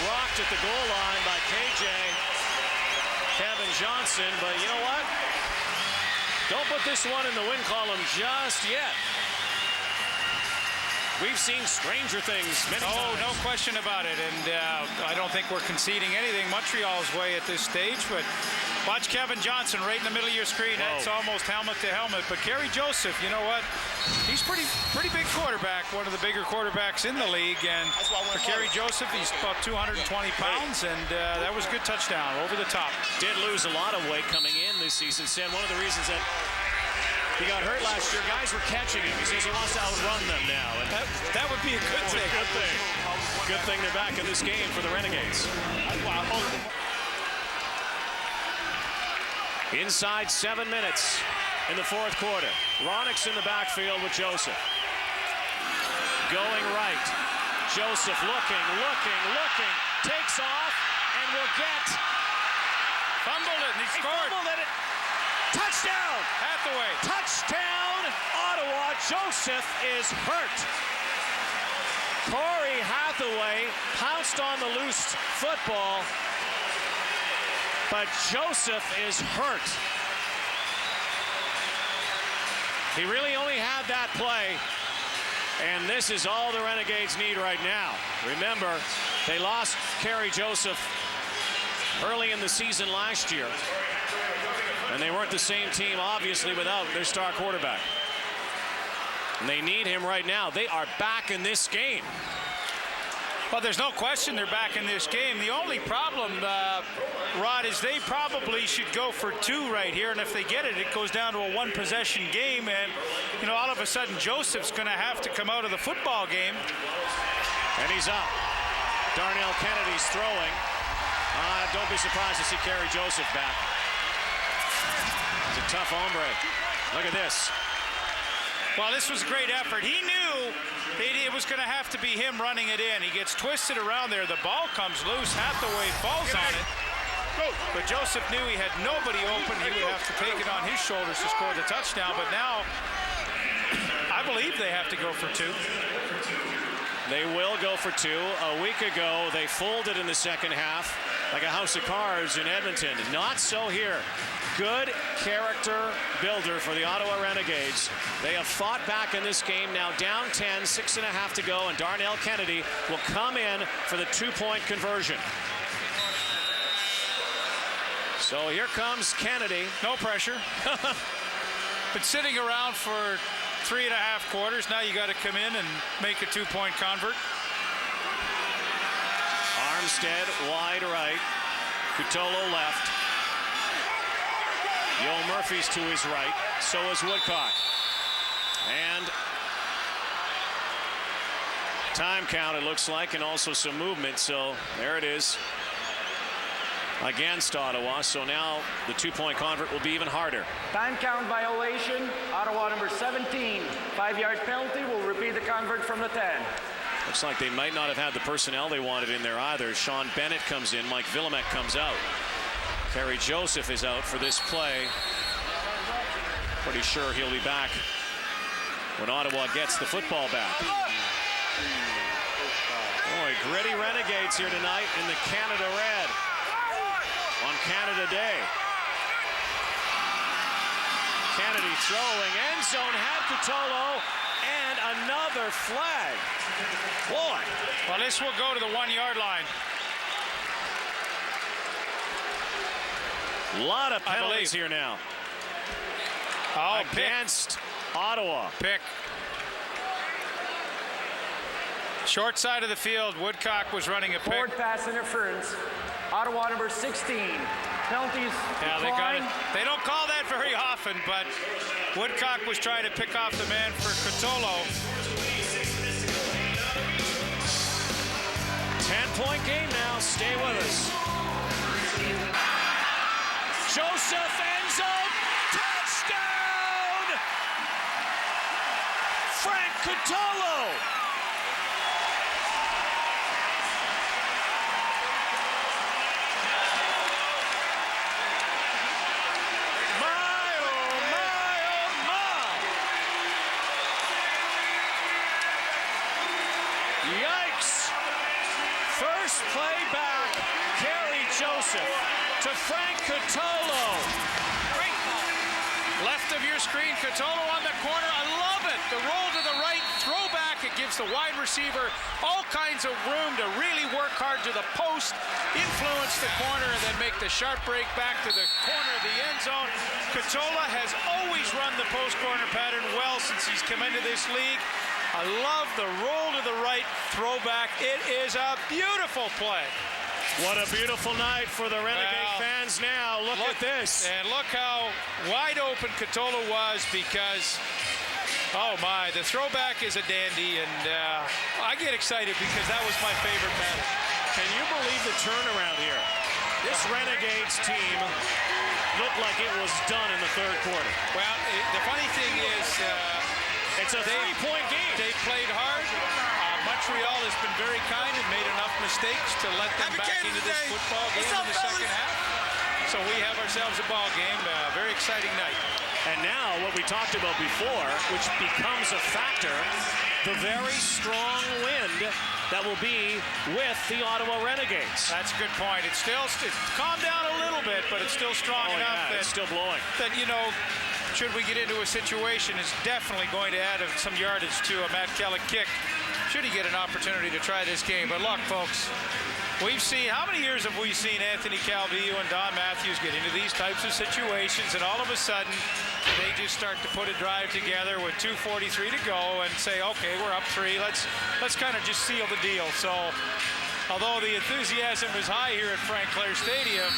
rocked at the goal line by KJ Kevin Johnson, but you know what? Don't put this one in the win column just yet. We've seen stranger things many times. Oh, no question about it. And I don't think we're conceding anything Montreal's way at this stage. But watch Kevin Johnson right in the middle of your screen. Whoa. That's almost helmet to helmet. But Kerry Joseph, you know what? He's pretty big quarterback, one of the bigger quarterbacks in the league. And for Kerry Joseph, he's about 220 pounds. And that was a good touchdown over the top. Did lose a lot of weight coming in this season. Said one of the reasons that he got hurt last year, guys were catching him. He says he wants to outrun them now. And That would be a good thing. Good thing. Good thing they're back in this game for the Renegades. Inside 7 minutes in the fourth quarter. Ronix in the backfield with Joseph. Going right. Joseph looking. Takes off and will get. Fumbled it and he scored. Fumbled it. Touchdown! Hathaway. Touchdown, Ottawa. Joseph is hurt. Corey Hathaway pounced on the loose football, but Joseph is hurt. He really only had that play, and this is all the Renegades need right now. Remember, they lost Kerry Joseph early in the season last year. And they weren't the same team, obviously, without their star quarterback. And they need him right now. They are back in this game. Well, there's no question they're back in this game. The only problem, Rod, is they probably should go for 2 right here. And if they get it, it goes down to a 1-possession game. And, you know, all of a sudden, Joseph's going to have to come out of the football game. And he's up. Darnell Kennedy's throwing. Don't be surprised to see Kerry Joseph back. He's a tough hombre. Look at this. Well, this was a great effort. He knew it was going to have to be him running it in. He gets twisted around there. The ball comes loose. Hathaway falls on it. But Joseph knew he had nobody open. He would have to take it on his shoulders to score the touchdown. But now, I believe they have to go for 2. They will go for 2. A week ago, they folded in the second half like a house of cards in Edmonton. Not so here. Good character builder for the Ottawa Renegades. They have fought back in this game, now down 10, 6.5 to go, and Darnell Kennedy will come in for the 2-point conversion. So here comes Kennedy. No pressure. Been sitting around for 3.5 quarters. Now you got to come in and make a 2-point convert. Armstead wide right. Cutolo left. Yo Murphy's to his right. So is Woodcock. And time count, it looks like, and also some movement. So there it is against Ottawa. So now the 2-point convert will be even harder. Time count violation. Ottawa number 17. 5-yard penalty. Will repeat the convert from the 10. Looks like they might not have had the personnel they wanted in there either. Sean Bennett comes in. Mike Villemek comes out. Kerry Joseph is out for this play. Pretty sure he'll be back when Ottawa gets the football back. Boy, gritty Renegades here tonight in the Canada Red on Canada Day. Kennedy throwing, end zone, had Cutolo, and another flag. Boy. Well, this will go to the 1-yard line. A lot of penalties here now. Oh, against Ottawa. Pick. Short side of the field. Woodcock was running a pick. Forward pass interference. Ottawa number 16. Penalties. Yeah, they got it. They don't call that very often, but Woodcock was trying to pick off the man for Cutolo. 10-point game now. Stay with us. Joseph, end zone, touchdown! Frank Cutolo. My, oh my, oh my. Yikes. First play back, Kerry Joseph to Frank Cutolo. Left of your screen, Cutolo on the corner. I love it. The roll to the right, throw back. It gives the wide receiver all kinds of room to really work hard to the post, influence the corner, and then make the sharp break back to the corner of the end zone. Cutolo has always run the post corner pattern well since he's come into this league. I love the roll to the right, throwback. It is a beautiful play. What a beautiful night for the Renegade fans now. Look at this. And look how wide open Cutolo was because, oh my, the throwback is a dandy. And I get excited because that was my favorite man. Can you believe the turnaround here? This Renegades team looked like it was done in the third quarter. Well, the funny thing is, it's a 3-point game. They played hard. Montreal has been very kind and made enough mistakes to let them back into this football game in the second half. So we have ourselves a ball game. Very exciting night. And now what we talked about before, which becomes a factor, the very strong wind that will be with the Ottawa Renegades. That's a good point. It's calmed down a little bit, but it's still strong enough that it's still blowing. That, you know, should we get into a situation, is definitely going to add some yardage to a Matt Kellett kick. Should he get an opportunity to try this game. But look, folks, we've seen, how many years have we seen Anthony Calvillo and Don Matthews get into these types of situations, and all of a sudden they just start to put a drive together with 2:43 to go and say, okay, we're up 3, let's kind of just seal the deal. So although the enthusiasm is high here at Frank Clair Stadium,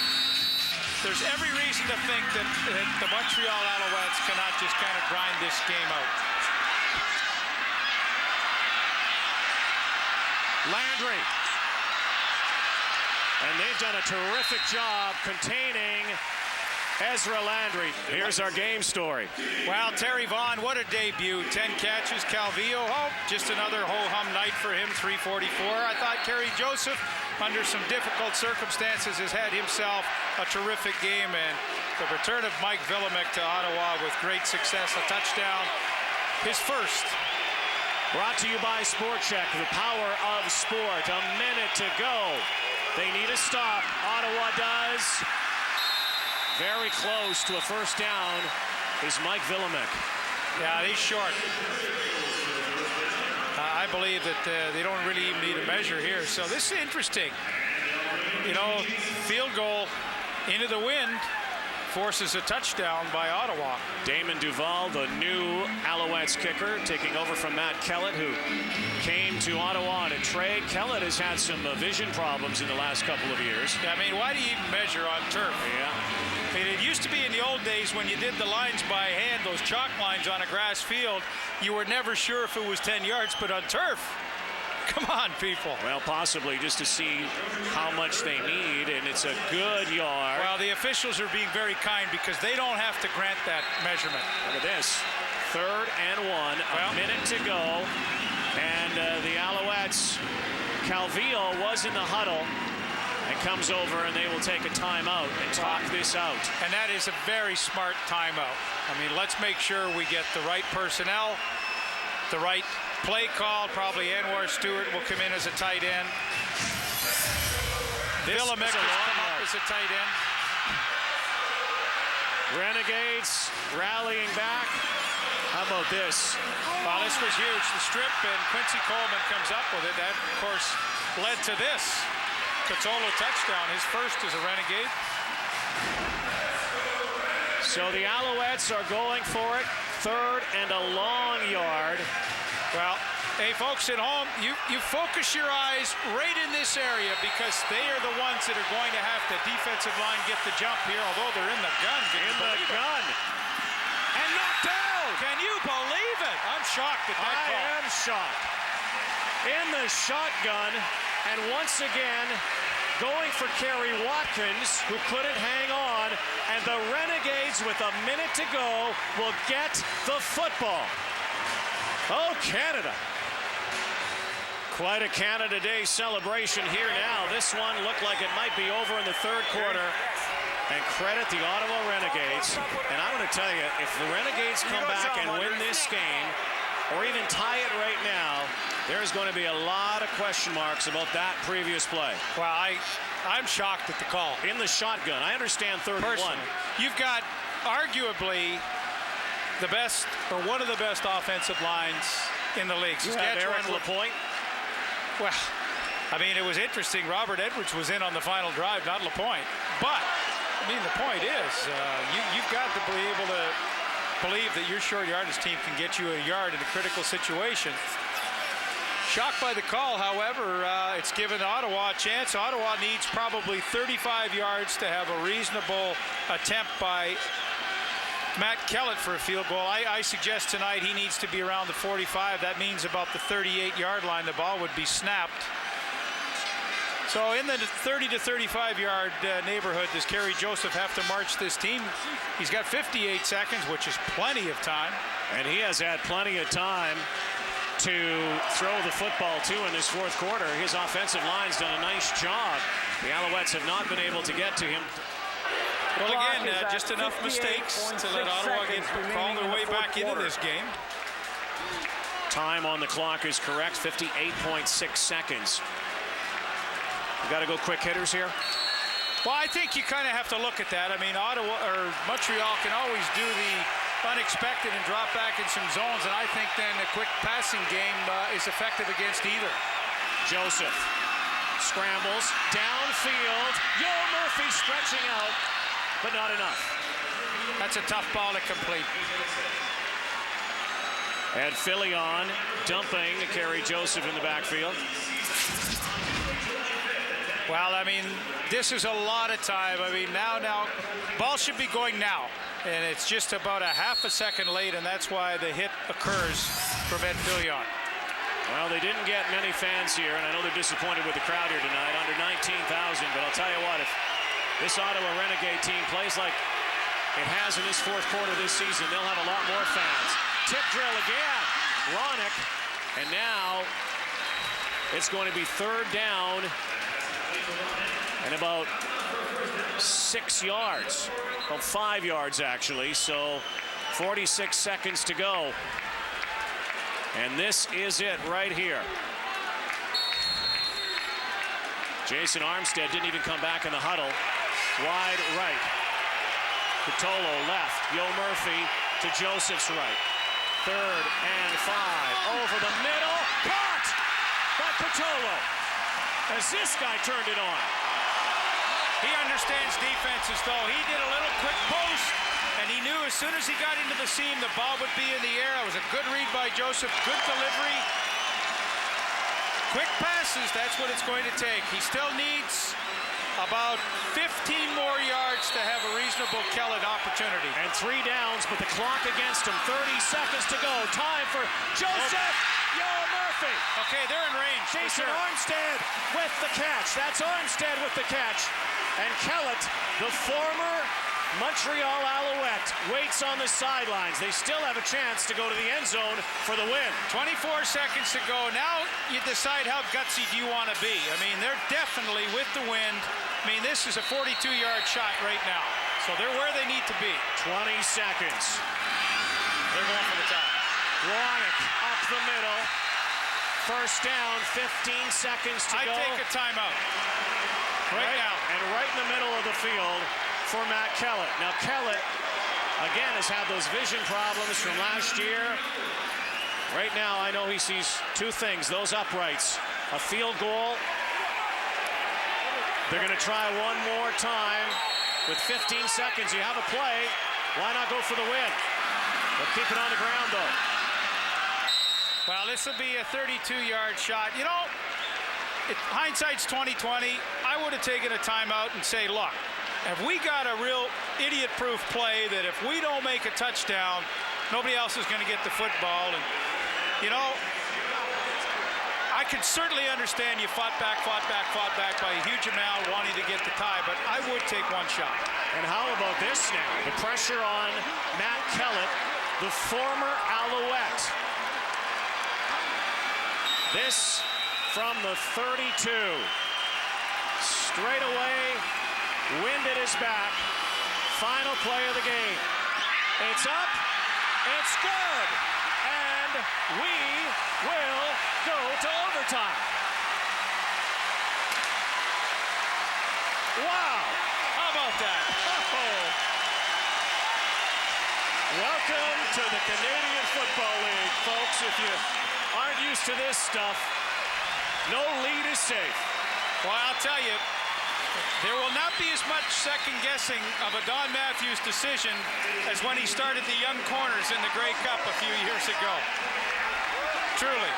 there's every reason to think that the Montreal Alouettes cannot just kind of grind this game out. Landry. And they've done a terrific job containing Ezra Landry. Here's our game story. Well, Terry Vaughn, what a debut. 10 catches. Calvillo, oh, just another ho-hum night for him, 344. I thought Kerry Joseph, under some difficult circumstances, has had himself a terrific game. And the return of Mike Villemek to Ottawa with great success, a touchdown, his first. Brought to you by Sport Check, the power of sport. A minute to go. They need a stop. Ottawa does. Very close to a first down is Mike Villemek. Yeah, he's short. I believe that they don't really even need a measure here. So this is interesting. You know, field goal into the wind forces a touchdown by Ottawa. Damon Duval, the new Alouettes kicker, taking over from Matt Kellett, who came to Ottawa on a trade. Kellett has had some vision problems in the last couple of years. I mean, why do you even measure on turf? Yeah. I mean, it used to be in the old days when you did the lines by hand, those chalk lines on a grass field, you were never sure if it was 10 yards, but on turf, Come on, people. Well, possibly just to see how much they need, and it's a good yard. Well, the officials are being very kind because they don't have to grant that measurement. Look at this. 3rd and 1, a minute to go. And the Alouettes, Calvillo was in the huddle and comes over, and they will take a timeout and talk this out. And that is a very smart timeout. I mean, let's make sure we get the right personnel, the right play call. Probably Anwar Stewart will come in as a tight end. Villamec will come up as a tight end. Renegades rallying back. How about this? Well, this was huge. The strip, and Quincy Coleman comes up with it. That, of course, led to this. Patolo touchdown, his first as a Renegade. So the Alouettes are going for it. 3rd and a long yard. Well, hey, folks at home, you focus your eyes right in this area because they are the ones that are going to have the defensive line get the jump here, although they're in the gun. And knocked down. Can you believe it? I'm shocked at that call. I am shocked. In the shotgun, and once again, going for Kerry Watkins, who couldn't hang on, and the Renegades, with a minute to go, will get the football. Oh, Canada. Quite a Canada Day celebration here now. This one looked like it might be over in the 3rd quarter. And credit the Ottawa Renegades. And I'm going to tell you, if the Renegades come back and win this game, or even tie it right now, there's going to be a lot of question marks about that previous play. Well, I'm shocked at the call. In the shotgun. I understand 3rd and 1. You've got arguably the best, or one of the best offensive lines in the league. You have Eric Lapointe. Well, I mean, it was interesting. Robert Edwards was in on the final drive, not Lapointe. But, I mean, the point is, you've got to be able to believe that your short yardage team can get you a yard in a critical situation. Shocked by the call, however, it's given Ottawa a chance. Ottawa needs probably 35 yards to have a reasonable attempt by Matt Kellett for a field goal. I suggest tonight he needs to be around the 45. That means about the 38-yard line. The ball would be snapped. So in the 30 to 35-yard neighborhood, does Kerry Joseph have to march this team? He's got 58 seconds, which is plenty of time. And he has had plenty of time to throw the football, too, in this 4th quarter. His offensive line's done a nice job. The Alouettes have not been able to get to him. Well, again, just enough mistakes to let Ottawa crawl their way back into this game. Time on the clock is correct, 58.6 seconds. You got to go quick hitters here. Well, I think you kind of have to look at that. I mean, Ottawa or Montreal can always do the unexpected and drop back in some zones, and I think then a quick passing game is effective against either. Joseph scrambles downfield. Yo Murphy stretching out, but not enough. That's a tough ball to complete. And Filion dumping Kerry Joseph in the backfield. Well, I mean, this is a lot of time. I mean, now, ball should be going now. And it's just about a half a second late, and that's why the hit occurs from Ed Filion. Well, they didn't get many fans here, and I know they're disappointed with the crowd here tonight, under 19,000. But I'll tell you what, if this Ottawa Renegade team plays like it has in this 4th quarter this season, they'll have a lot more fans. Tip drill again. Ronick. And now it's going to be 3rd down and about 6 yards. Well, 5 yards, actually. So 46 seconds to go. And this is it right here. Jason Armstead didn't even come back in the huddle. Wide right. Patolo left. Yo Murphy to Joseph's right. 3rd and 5. Over the middle. Caught by Patolo. As this guy turned it on. He understands defenses, though. He did a little quick post, and he knew as soon as he got into the seam, the ball would be in the air. It was a good read by Joseph. Good delivery. Quick passes, that's what it's going to take. He still needs about 15 more yards to have a reasonable Kellett opportunity. And 3 downs, but the clock against him. 30 seconds to go. Time for Joseph. Yo Murphy. Okay, they're in range. Jason for sure. Armstead with the catch. That's Armstead with the catch. And Kellett, the former Montreal Alouette, waits on the sidelines. They still have a chance to go to the end zone for the win. 24 seconds to go. Now you decide how gutsy do you want to be. I mean, they're definitely with the wind. I mean, this is a 42-yard shot right now. So they're where they need to be. 20 seconds. They're going for the top. Warnick up the middle. First down, 15 seconds to go. I take a timeout. Right now. And right in the middle of the field for Matt Kellett. Now Kellett, again, has had those vision problems from last year. Right now, I know he sees two things, those uprights. A field goal. They're going to try one more time. With 15 seconds, you have a play. Why not go for the win? They'll keep it on the ground, though. Well, this will be a 32-yard shot. You know, hindsight's 20/20. I would have taken a timeout and say, look, have we got a real idiot-proof play that if we don't make a touchdown, nobody else is going to get the football? And, you know, I can certainly understand you fought back by a huge amount wanting to get the tie, but I would take one shot. And how about this now? The pressure on Matt Kellett, the former Alouette. This from the 32. Straight away, wind at his back. Final play of the game. It's up. It's good. And we will go to overtime. Wow. How about that? Oh. Welcome to the Canadian Football League, folks. If you aren't used to this stuff, no lead is safe. Well, I'll tell you, there will not be as much second-guessing of a Don Matthews decision as when he started the young corners in the Grey Cup a few years ago. Truly.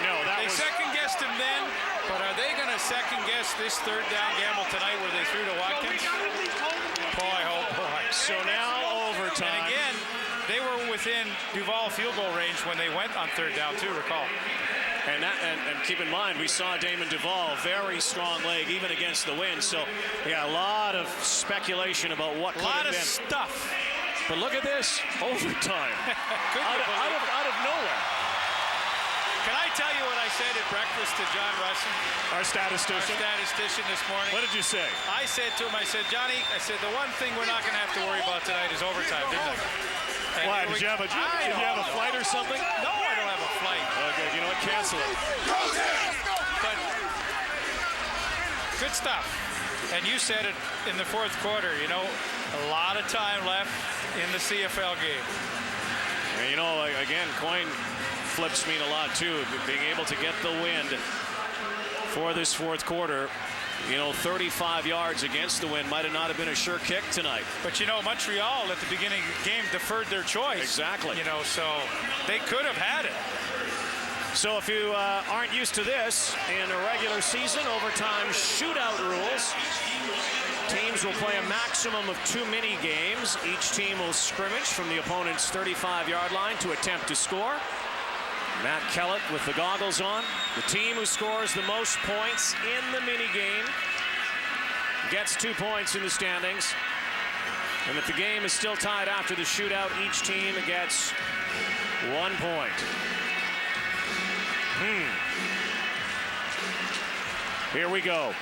No, They second-guessed him then, but are they going to second-guess this third down gamble tonight where they threw to Watkins? Boy, oh boy. So now overtime. And again, they were within Duval field goal range when they went on third down too, recall. And keep in mind, we saw Damon Duval, very strong leg, even against the wind. So, yeah, a lot of speculation about what could have been. A lot of stuff. But look at this, overtime. out of nowhere. Can I tell you what I said at breakfast to John Russin? Our statistician this morning. What did you say? I said to him, I said, Johnny, I said, the one thing we're not going to have to worry about tonight is overtime, didn't I? Why? Did you have a flight or something? No, I don't have a flight. Okay, you know what? Cancel it. But good stuff. And you said it in the fourth quarter, you know, a lot of time left in the CFL game. And you know, again, coin flips mean a lot too. Being able to get the wind for this fourth quarter. You know, 35 yards against the wind might have not have been a sure kick tonight. But, you know, Montreal at the beginning of the game deferred their choice. Exactly. You know, so they could have had it. So if you aren't used to this, in a regular season, overtime shootout rules, teams will play a maximum of 2 mini games. Each team will scrimmage from the opponent's 35-yard line to attempt to score. Matt Kellett with the goggles on. The team who scores the most points in the mini game gets 2 points in the standings. And if the game is still tied after the shootout, each team gets 1 point. Here we go.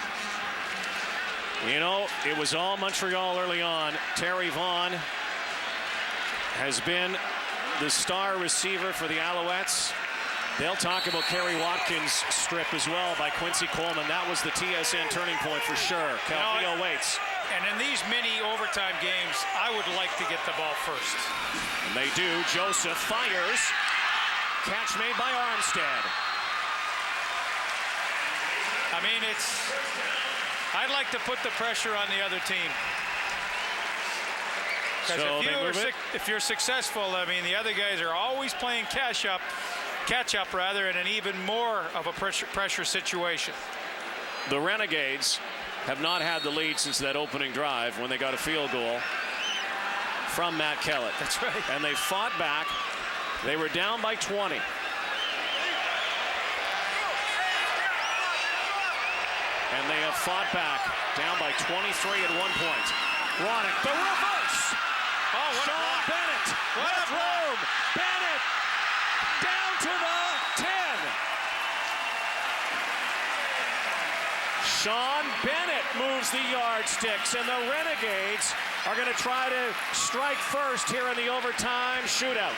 You know, it was all Montreal early on. Terry Vaughn has been the star receiver for the Alouettes. They'll talk about Kerry Watkins' strip as well by Quincy Coleman. That was the TSN turning point for sure. Calvillo waits. And in these mini overtime games, I would like to get the ball first. And they do. Joseph fires. Catch made by Armstead. I mean, I'd like to put the pressure on the other team. Because if you're successful, I mean, the other guys are always playing catch up rather, in an even more of a pressure situation. The Renegades have not had the lead since that opening drive when they got a field goal from Matt Kellett. That's right. And they fought back. They were down by 20. And they have fought back, down by 23 at one point. Ronick, the reverse! Oh, what a block. Bennett, What a left room! Bennett, down to the 10! Sean Bennett moves the yardsticks, and the Renegades are going to try to strike first here in the overtime shootout.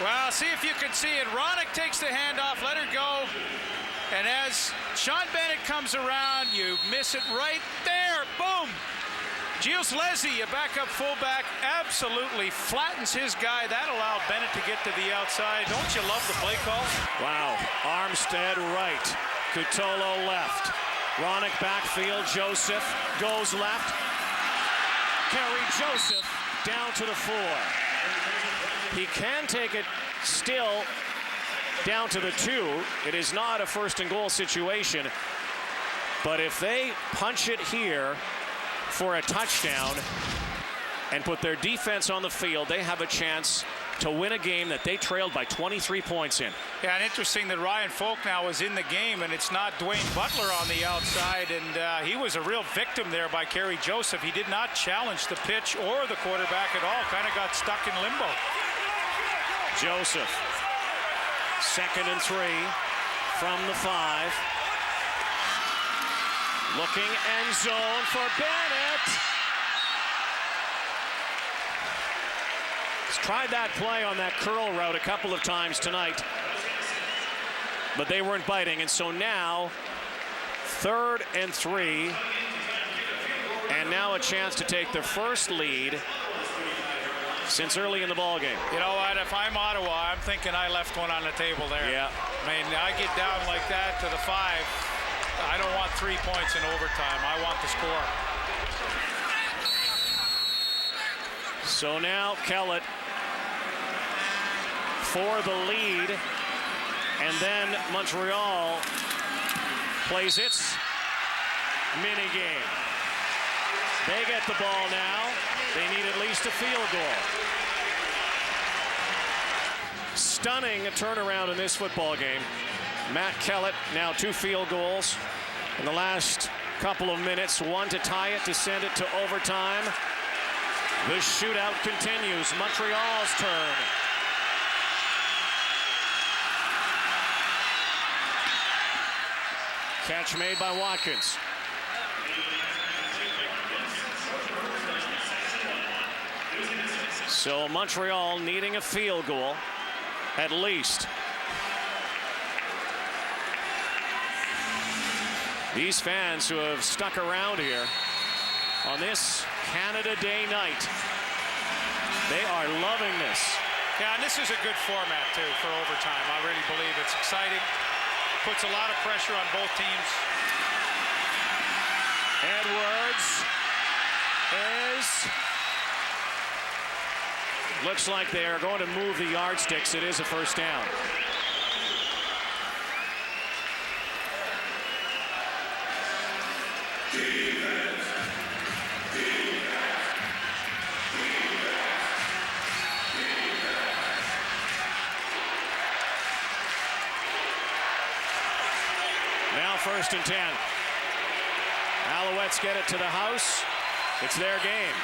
Well, see if you can see it. Ronick takes the handoff, let her go. And as Sean Bennett comes around, you miss it right there. Boom! Gilles Leslie, a backup fullback, absolutely flattens his guy. That allowed Bennett to get to the outside. Don't you love the play call? Wow. Armstead right. Cutolo left. Ronick backfield. Joseph goes left. Kerry Joseph down to the 4. He can take it still down to the 2. It is not a first and goal situation. But if they punch it here for a touchdown and put their defense on the field, they have a chance to win a game that they trailed by 23 points in. Yeah, and interesting that Ryan Folk now is in the game, and it's not Dwayne Butler on the outside, and he was a real victim there by Kerry Joseph. He did not challenge the pitch or the quarterback at all, kind of got stuck in limbo. Joseph, 2nd and 3 from the 5. Looking end zone for Bennett. He's tried that play on that curl route a couple of times tonight, but they weren't biting. And so now 3rd and 3, and now a chance to take their first lead since early in the ball game. You know what? If I'm Ottawa, I'm thinking I left one on the table there. Yeah. I mean, I get down like that to the 5. I don't want 3 points in overtime. I want the score. So now Kellett for the lead, and then Montreal plays its mini game. They get the ball now. They need at least a field goal. Stunning turnaround in this football game. Matt Kellett now 2 field goals in the last couple of minutes. 1 to tie it, to send it to overtime. The shootout continues. Montreal's turn. Catch made by Watkins. So Montreal needing a field goal, at least. These fans who have stuck around here on this Canada Day night, they are loving this. Yeah, and this is a good format, too, for overtime. I really believe it's exciting. Puts a lot of pressure on both teams. Edwards looks like they are going to move the yardsticks. It is a first down. Now 1st and 10. Alouettes get it to the house. It's their game.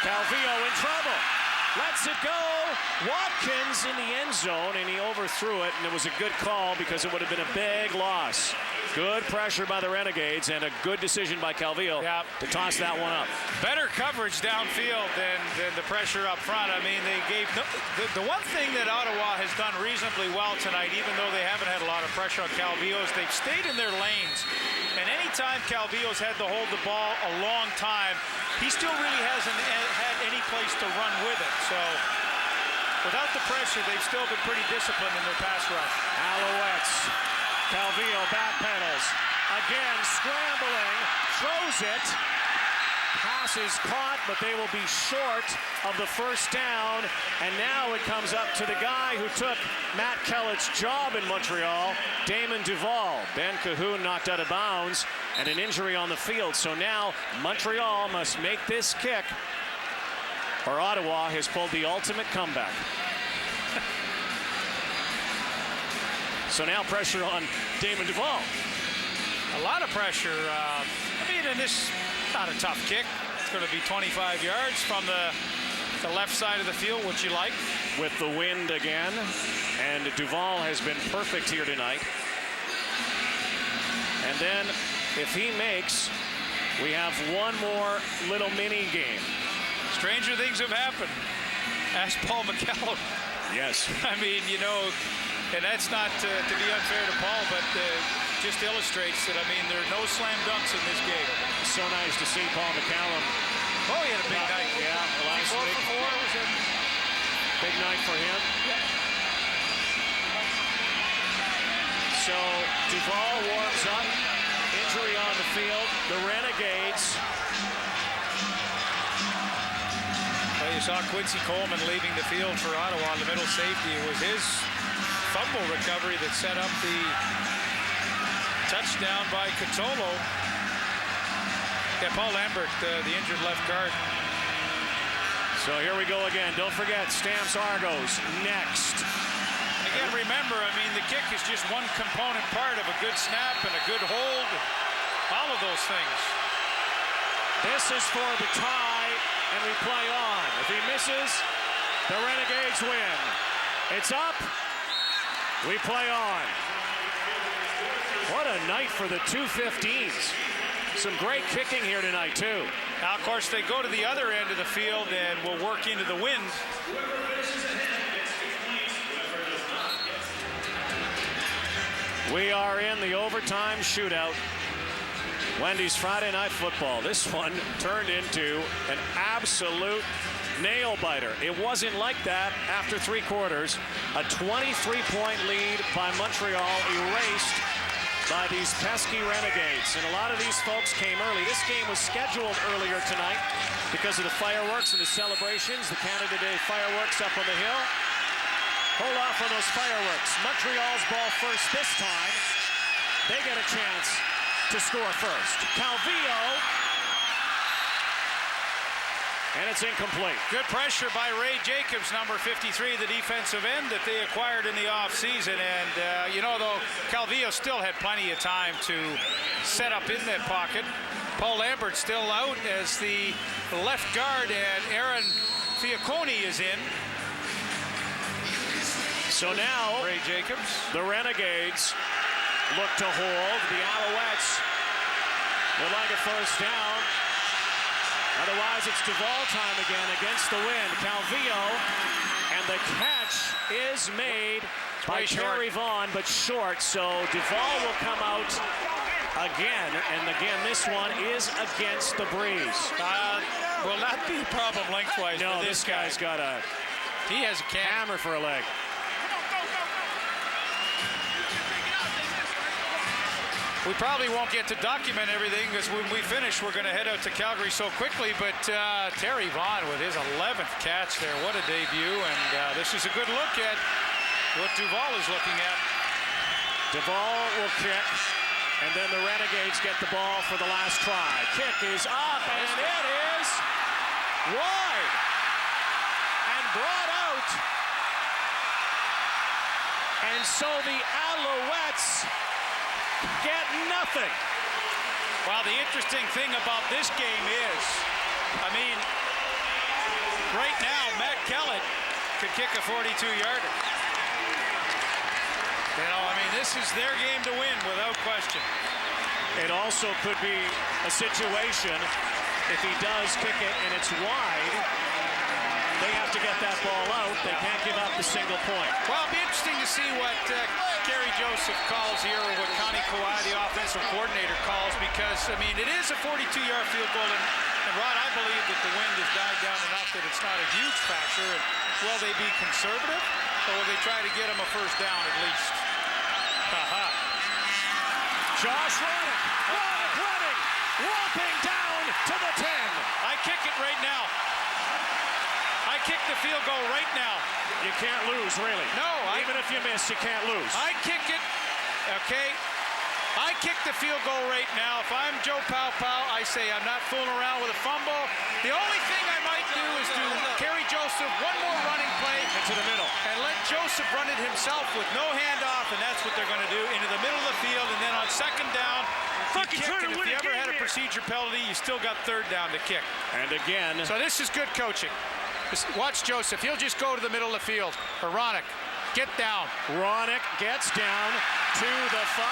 Calvillo in trouble. Lets it go. Watkins in the end zone, and he overthrew it, and it was a good call because it would have been a big loss. Good pressure by the Renegades, and a good decision by Calvillo to toss that one up. Better coverage downfield than the pressure up front. I mean, they gave the one thing that Ottawa has done reasonably well tonight, even though they haven't had a lot of pressure on Calvillo, is they've stayed in their lanes. And anytime Calvillo's had to hold the ball a long time, he still really hasn't had any place to run with it. So without the pressure, they've still been pretty disciplined in their pass rush. Alouettes. Calvillo backpedals. Again, scrambling. Throws it. Pass is caught, but they will be short of the first down. And now it comes up to the guy who took Matt Kellett's job in Montreal, Damon Duval. Ben Cahoon knocked out of bounds, and an injury on the field. So now Montreal must make this kick, or Ottawa has pulled the ultimate comeback. So now pressure on Damon Duvall. A lot of pressure. I mean, and this not a tough kick. It's going to be 25 yards from the left side of the field, which you like. With the wind again, and Duvall has been perfect here tonight. And then, if he makes, we have one more little mini game. Stranger things have happened. Ask Paul McCallum. Yes. I mean, you know, and that's not to be unfair to Paul, but just illustrates that, I mean, there are no slam dunks in this game. So nice to see Paul McCallum. Oh, he had a big night. Yeah, last 4 week. for 4 was it? Big night for him. So Duvall warms up. Injury on the field. The Renegades. Well, you saw Quincy Coleman leaving the field for Ottawa, the middle safety. It was his fumble recovery that set up the touchdown by Catolo. Yeah, Paul Lambert, the injured left guard. So here we go again. Don't forget, Stamps Argos next. Again, remember, I mean, the kick is just one component part of a good snap and a good hold. All of those things. This is for the tie, and we play on. If he misses, the Renegades win. It's up. We play on. What a night for the 215s. Some great kicking here tonight, too. Now, of course, they go to the other end of the field and will work into the wind. We are in the overtime shootout. Wendy's Friday Night Football. This one turned into an absolute nail-biter. It wasn't like that after 3 quarters. A 23-point lead by Montreal erased by these pesky Renegades. And a lot of these folks came early. This game was scheduled earlier tonight because of the fireworks and the celebrations. The Canada Day fireworks up on the hill. Hold off on those fireworks. Montreal's ball first this time. They get a chance to score first. Calvillo. And it's incomplete. Good pressure by Ray Jacobs, number 53, the defensive end that they acquired in the offseason. And, you know, though, Calvillo still had plenty of time to set up in that pocket. Paul Lambert still out as the left guard, and Aaron Fiacconi is in. So now, Ray Jacobs. The Renegades look to hold. The Alouettes would like a first down. Otherwise, it's Duvall time again against the wind. Calvillo, and the catch is made by Terry Vaughn, but short. So Duvall will come out again, and again, this one is against the breeze. Will not be a problem lengthwise. No, for this guy's got a he has a hammer for a leg. We probably won't get to document everything because when we finish, we're going to head out to Calgary so quickly. But Terry Vaughn with his 11th catch there. What a debut. And this is a good look at what Duvall is looking at. Duvall will kick, and then the Renegades get the ball for the last try. Kick is up, and it is wide and brought out. And so the Alouettes get nothing. Well, the interesting thing about this game is, I mean, right now, Matt Kellett could kick a 42-yarder. You know, I mean, this is their game to win without question. It also could be a situation, if he does kick it and it's wide, they have to get that ball out. They can't give up the single point. Well, it'll be interesting to see what Gary Joseph calls here, or what Connie Kawhi, the offensive coordinator, calls, because, I mean, it is a 42-yard field goal, and Rod, I believe that the wind has died down enough that it's not a huge factor. And will they be conservative, or will they try to get him a first down at least? Josh Rennick running, walking down to the 10. I kick it right now. I kick the field goal right now. You can't lose, really. No. Even if you miss, you can't lose. I kick it, okay? I kick the field goal right now. If I'm Joe Pow, I say I'm not fooling around with a fumble. The only thing I might do is do Kerry Joseph one more running play play. Into the middle. And let Joseph run it himself with no handoff, and that's what they're going to do, into the middle of the field, and then on second down, you kick, and if you ever had a procedure penalty, you still got third down to kick. And again. So this is good coaching. Watch Joseph. He'll just go to the middle of the field. Ronick, get down. Ronick gets down to the 5.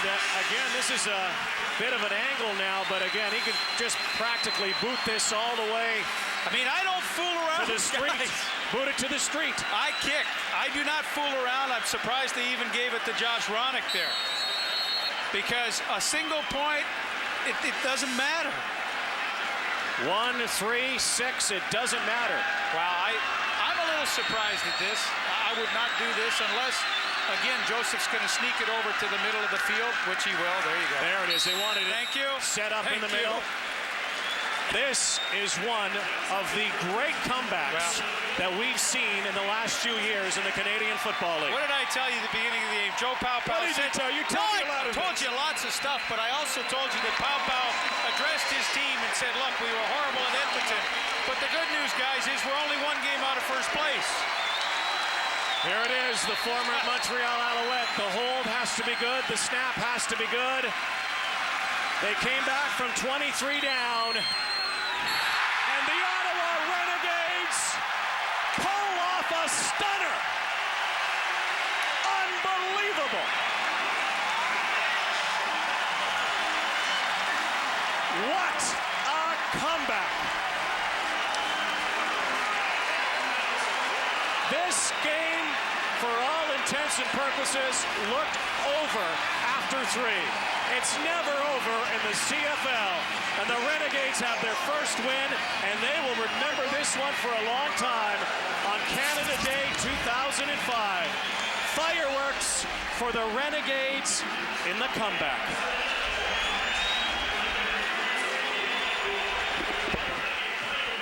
Again, this is a bit of an angle now, but again, he can just practically boot this all the way. I mean, I don't fool around. To the street. Guys. Boot it to the street. I kick. I do not fool around. I'm surprised they even gave it to Josh Ronick there. Because a single point, it doesn't matter. 1, 3, 6, it doesn't matter. Wow, I'm a little surprised at this. I would not do this unless, again, Joseph's going to sneak it over to the middle of the field, which he will. There you go. There it is. They wanted it Thank you. set up in the Thank you. middle. This is one of the great comebacks that we've seen in the last few years in the Canadian Football League. What did I tell you at the beginning of the game? Joe Pow What did you tell you? I told you lots of stuff, but I also told you that Pow Pow addressed his team and said, look, we were horrible at Edmonton. But the good news, guys, is we're only one game out of first place. Here it is, the former Montreal Alouette. The hold has to be good. The snap has to be good. They came back from 23 down. And the Ottawa Renegades pull off a stunner. Unbelievable. What a comeback. This game, for all intents and purposes, looked over after 3. It's never over in the CFL, and the Renegades have their first win, and they will remember this one for a long time on Canada Day 2005. Fireworks for the Renegades in the comeback.